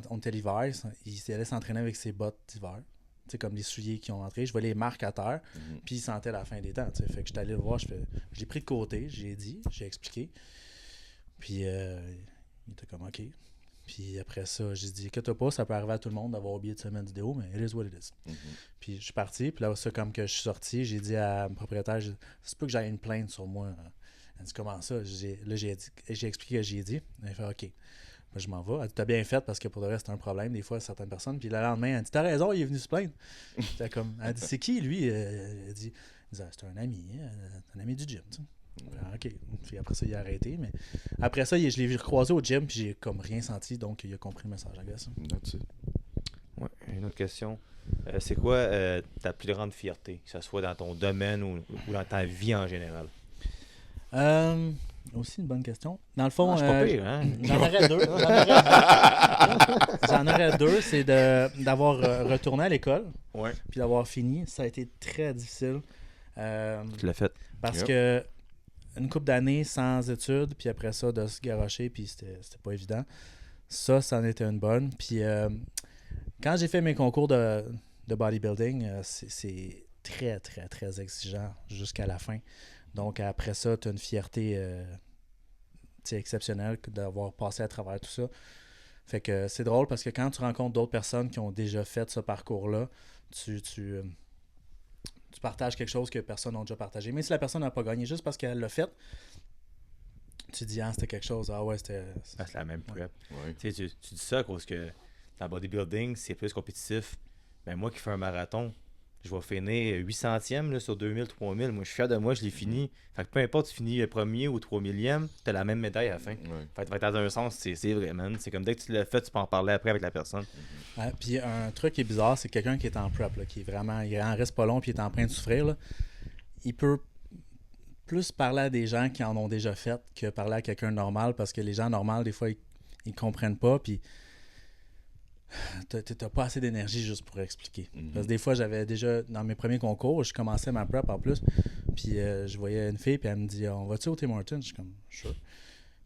on était l'hiver, il allait s'entraîner avec ses bottes d'hiver. Tu sais, comme les souliers qui ont entré. Je vois les marques à terre, puis il sentait la fin des temps. T'sais. Fait que j'étais allé le voir, je l'ai pris de côté, j'ai expliqué. Puis il était comme OK. Puis après ça, j'ai dit, inquiète pas, ça peut arriver à tout le monde d'avoir oublié de se mettre vidéo, mais it is what it is. Puis je suis parti, puis là, ça, comme que je suis sorti, j'ai dit à mon propriétaire, c'est pas que j'aille une plainte sur moi. Elle dit, comment ça? J'ai expliqué ce que j'ai dit. Elle fait, OK. Ben, je m'en vais. Elle dit, t'as bien fait parce que pour le reste, c'est un problème, des fois, certaines personnes. Puis le lendemain, elle dit, t'as raison, il est venu se plaindre. Elle dit, c'est qui, lui? Elle dit, c'est un ami, un ami du gym, tu sais. OK. Puis après ça, il a arrêté. Mais après ça, je l'ai recroisé au gym, puis j'ai comme rien senti, donc il a compris le message, I guess. That's it. Ouais, une autre question. C'est quoi ta plus grande fierté, que ce soit dans ton domaine ou dans ta vie en général? Aussi une bonne question. Dans le fond, c'est pas pire, hein? J'en aurais deux. J'en aurais deux, c'est d'avoir retourné à l'école, puis d'avoir fini. Ça a été très difficile. Tu l'as fait. Parce que une couple d'années sans études, puis après ça, de se garrocher, puis c'était pas évident. Ça en était une bonne. Puis quand j'ai fait mes concours de bodybuilding, c'est très, très, très exigeant jusqu'à la fin. Donc après ça, tu as une fierté exceptionnelle d'avoir passé à travers tout ça. Fait que c'est drôle parce que quand tu rencontres d'autres personnes qui ont déjà fait ce parcours-là, tu partages quelque chose que personne n'a déjà partagé. Mais si la personne n'a pas gagné juste parce qu'elle l'a fait, tu dis, c'était quelque chose. Ah ouais, c'était... C'est la même prep. Ouais. Tu dis ça à cause que dans le bodybuilding, c'est plus compétitif. Mais moi qui fais un marathon, je vais finir 800e là, sur 2000, 3000. Moi, je suis fier de moi, je l'ai fini. Fait que peu importe, tu finis le premier ou 3000e, tu as la même médaille à la fin. Fait que dans un sens, c'est vrai, man. C'est comme dès que tu l'as fait, tu peux en parler après avec la personne. Puis un truc qui est bizarre, c'est quelqu'un qui est en prep, là, qui est vraiment, il en reste pas long, puis il est en train de souffrir. Là. Il peut plus parler à des gens qui en ont déjà fait que parler à quelqu'un de normal, parce que les gens normaux, des fois, ils comprennent pas, puis t'as pas assez d'énergie juste pour expliquer. Parce que des fois, j'avais déjà, dans mes premiers concours, je commençais ma prep en plus, puis je voyais une fille, puis elle me dit, on va-tu au Tim Hortons? Je suis comme, sure.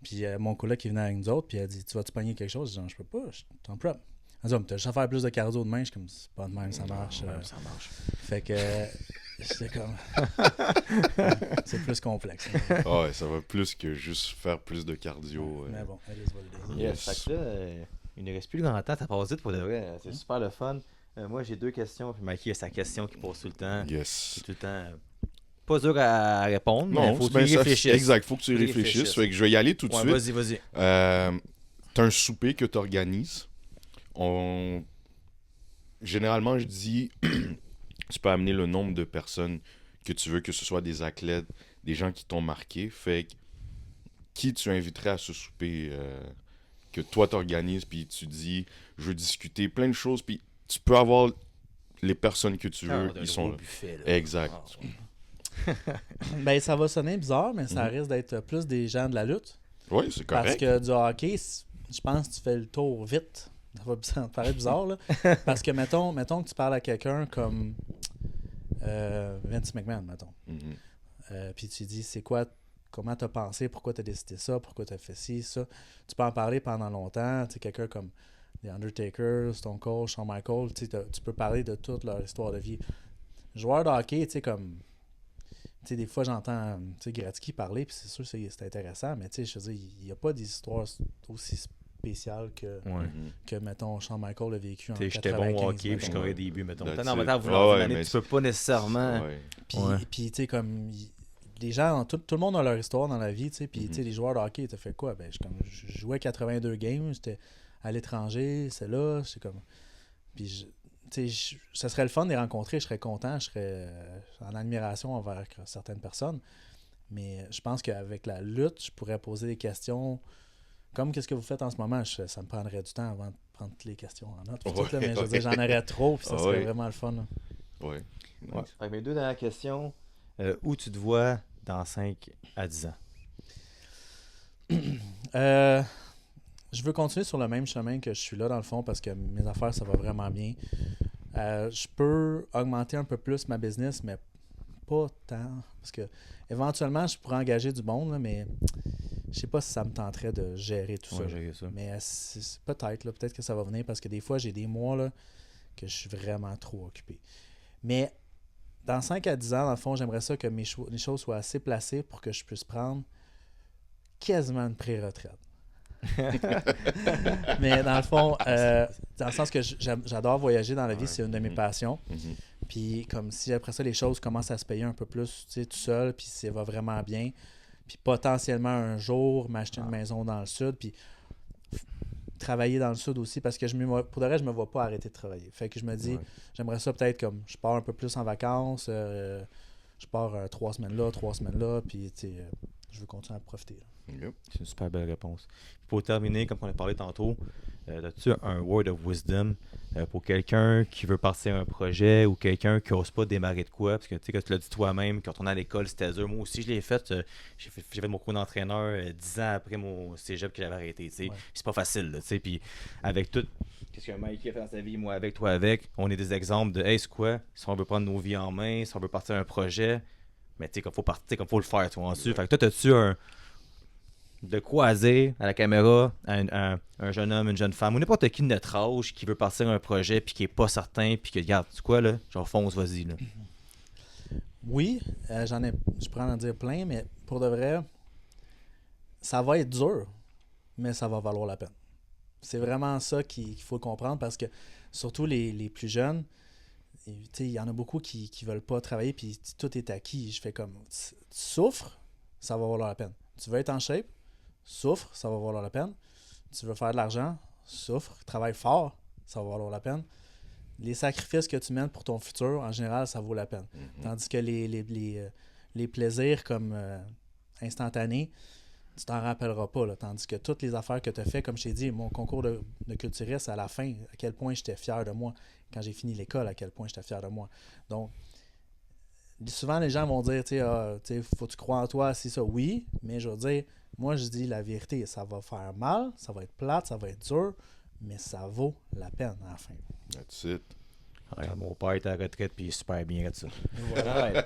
Puis mon coloc qui venait avec nous autres, puis elle dit, tu vas-tu pogner quelque chose? Je dis, je peux pas, je suis en prep. Elle dit, t'as juste à faire plus de cardio demain. Je suis comme, c'est pas de même, ça marche. Ça marche. Fait que j'étais comme, c'est plus complexe. Ouais, ça va plus que juste faire plus de cardio. Mais bon, it is what it is. Yes. Fait que là, il ne reste plus grand temps, ça passe vite pour de vrai. C'est super le fun. Moi, j'ai deux questions, puis Mikey a sa question qui pose tout le temps. Yes. C'est tout le temps pas dur à répondre, mais il faut que tu y réfléchisses. Exact, faut que tu y réfléchisses. Fait que je vais y aller tout de suite. Vas-y. T'as un souper que tu organises. Généralement, je dis, tu peux amener le nombre de personnes que tu veux, que ce soit des athlètes, des gens qui t'ont marqué. Fait que, qui tu inviterais à ce souper que toi t'organises, puis tu dis, je veux discuter plein de choses, puis tu peux avoir les personnes que tu veux, ils sont là. Buffet, là. Exact. Ben, ça va sonner bizarre, mais ça risque d'être plus des gens de la lutte. Oui, c'est correct. Parce que du hockey, je pense que tu fais le tour vite. Ça va te paraître bizarre, là. Parce que, mettons que tu parles à quelqu'un comme Vince McMahon, mettons. Puis tu dis, c'est quoi comment tu as pensé, pourquoi tu as décidé ça, pourquoi tu as fait ci, ça. Tu peux en parler pendant longtemps. Tu sais, quelqu'un comme The Undertaker, Stone Cold, Shawn Michaels, tu peux parler de toute leur histoire de vie. Joueur de hockey, tu sais, comme... Tu sais, des fois, j'entends Gretzky parler, puis c'est sûr que c'est intéressant, mais tu sais, je veux dire, il n'y a pas d'histoire aussi spéciale que, mettons, Shawn Michaels a vécu en 95. J'étais bon au hockey, puis je scorais des buts, mettons. Non, mais tu peux pas nécessairement... Puis, tu sais, comme... Les gens, tout le monde a leur histoire dans la vie, tu sais, puis tu sais, les joueurs de hockey, tu fait quoi? Ben, je jouais 82 games, j'étais à l'étranger, c'est là, c'est comme... Puis, ça serait le fun de les rencontrer, je serais content, je serais en admiration envers certaines personnes. Mais je pense qu'avec la lutte, je pourrais poser des questions comme qu'est-ce que vous faites en ce moment. Ça me prendrait du temps avant de prendre toutes les questions en note. Mais je veux dire, j'en aurais trop, puis ça serait vraiment le fun. Oui. Nice. Mes 2 dernières questions. Où tu te vois dans 5 à 10 ans? Je veux continuer sur le même chemin que je suis là, dans le fond, parce que mes affaires, ça va vraiment bien. Je peux augmenter un peu plus ma business, mais pas tant. Parce que éventuellement, je pourrais engager du monde, là, mais je sais pas si ça me tenterait de gérer tout ça. Gérer ça. Mais c'est peut-être que ça va venir, parce que des fois, j'ai des mois là, que je suis vraiment trop occupé. Mais dans 5 à 10 ans, dans le fond, j'aimerais ça que les choses soient assez placées pour que je puisse prendre quasiment une pré-retraite. Mais dans le fond, dans le sens que j'adore voyager dans la vie, c'est une de mes passions. Puis comme si après ça, les choses commencent à se payer un peu plus, tu sais, tout seul, puis ça va vraiment bien. Puis potentiellement un jour, m'acheter une maison dans le sud, puis travailler dans le sud aussi, parce que pour de vrai, je me vois pas arrêter de travailler. Fait que je me dis, j'aimerais ça peut-être comme, je pars un peu plus en vacances, je pars 3 semaines là, 3 semaines là, puis tu sais, je veux continuer à profiter. C'est une super belle réponse. Pour terminer, comme on a parlé tantôt, as-tu un word of wisdom pour quelqu'un qui veut partir un projet ou quelqu'un qui n'ose pas démarrer de quoi? Parce que tu sais, quand tu l'as dit toi-même, quand on est à l'école, c'était dur. Moi aussi, je l'ai fait. J'ai fait mon cours d'entraîneur 10 ans après mon cégep que j'avais arrêté. Puis c'est pas facile. Là, puis avec tout, qu'est-ce qu'un Mikey a fait dans sa vie, moi avec, toi avec, on est des exemples de hey, c'est quoi? Si on veut prendre nos vies en main, si on veut partir un projet, mais tu sais, comme faut le faire, tu vois, ensuite. Fait que toi, as-tu de croiser à la caméra un jeune homme, une jeune femme, ou n'importe qui de notre âge qui veut partir un projet puis qui est pas certain, puis que regarde, tu quoi là, genre fonce, vas-y là. Oui, je pourrais en dire plein, mais pour de vrai, ça va être dur, mais ça va valoir la peine. C'est vraiment ça qu'il faut comprendre, parce que surtout les plus jeunes, il y en a beaucoup qui veulent pas travailler, puis tout est acquis. Je fais comme, tu souffres, ça va valoir la peine. Tu veux être en shape, souffre, ça va valoir la peine. Tu veux faire de l'argent, souffre, travaille fort, ça va valoir la peine. Les sacrifices que tu mènes pour ton futur, en général, ça vaut la peine. Tandis que les plaisirs comme instantanés, tu t'en rappelleras pas. Là. Tandis que toutes les affaires que tu as fait, comme je t'ai dit, mon concours de culturiste, à la fin, à quel point j'étais fier de moi. Quand j'ai fini l'école, à quel point j'étais fier de moi. Donc, souvent, les gens vont dire, faut que tu crois en toi, c'est ça. Oui, mais je veux dire, moi, je dis la vérité, ça va faire mal, ça va être plate, ça va être dur, mais ça vaut la peine à la fin. That's it. Regarde, mon père est à la retraite puis il est super bien là-dessus. Voilà.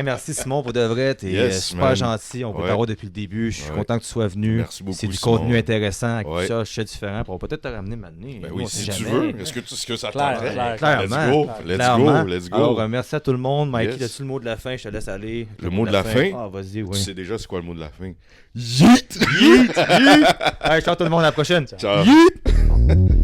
Merci Simon, pour de vrai, t'es super gentil, on veut t'avoir depuis le début, je suis content que tu sois venu. Merci beaucoup, c'est du Simon. Contenu intéressant, avec tout ça, je sais différent, on va peut-être te ramener maintenant. Ben oui, si tu veux, est-ce que ça t'intéresse? Clairement. Let's go. Alors, merci à tout le monde. Mikey, as-tu le mot de la fin? Je te laisse aller. Le mot de la fin? Ah, vas-y, oui. Tu sais déjà c'est quoi le mot de la fin? Yeet! Yeet! Yeet! Allez, ciao tout le monde, à la prochaine. Ciao. Yeet!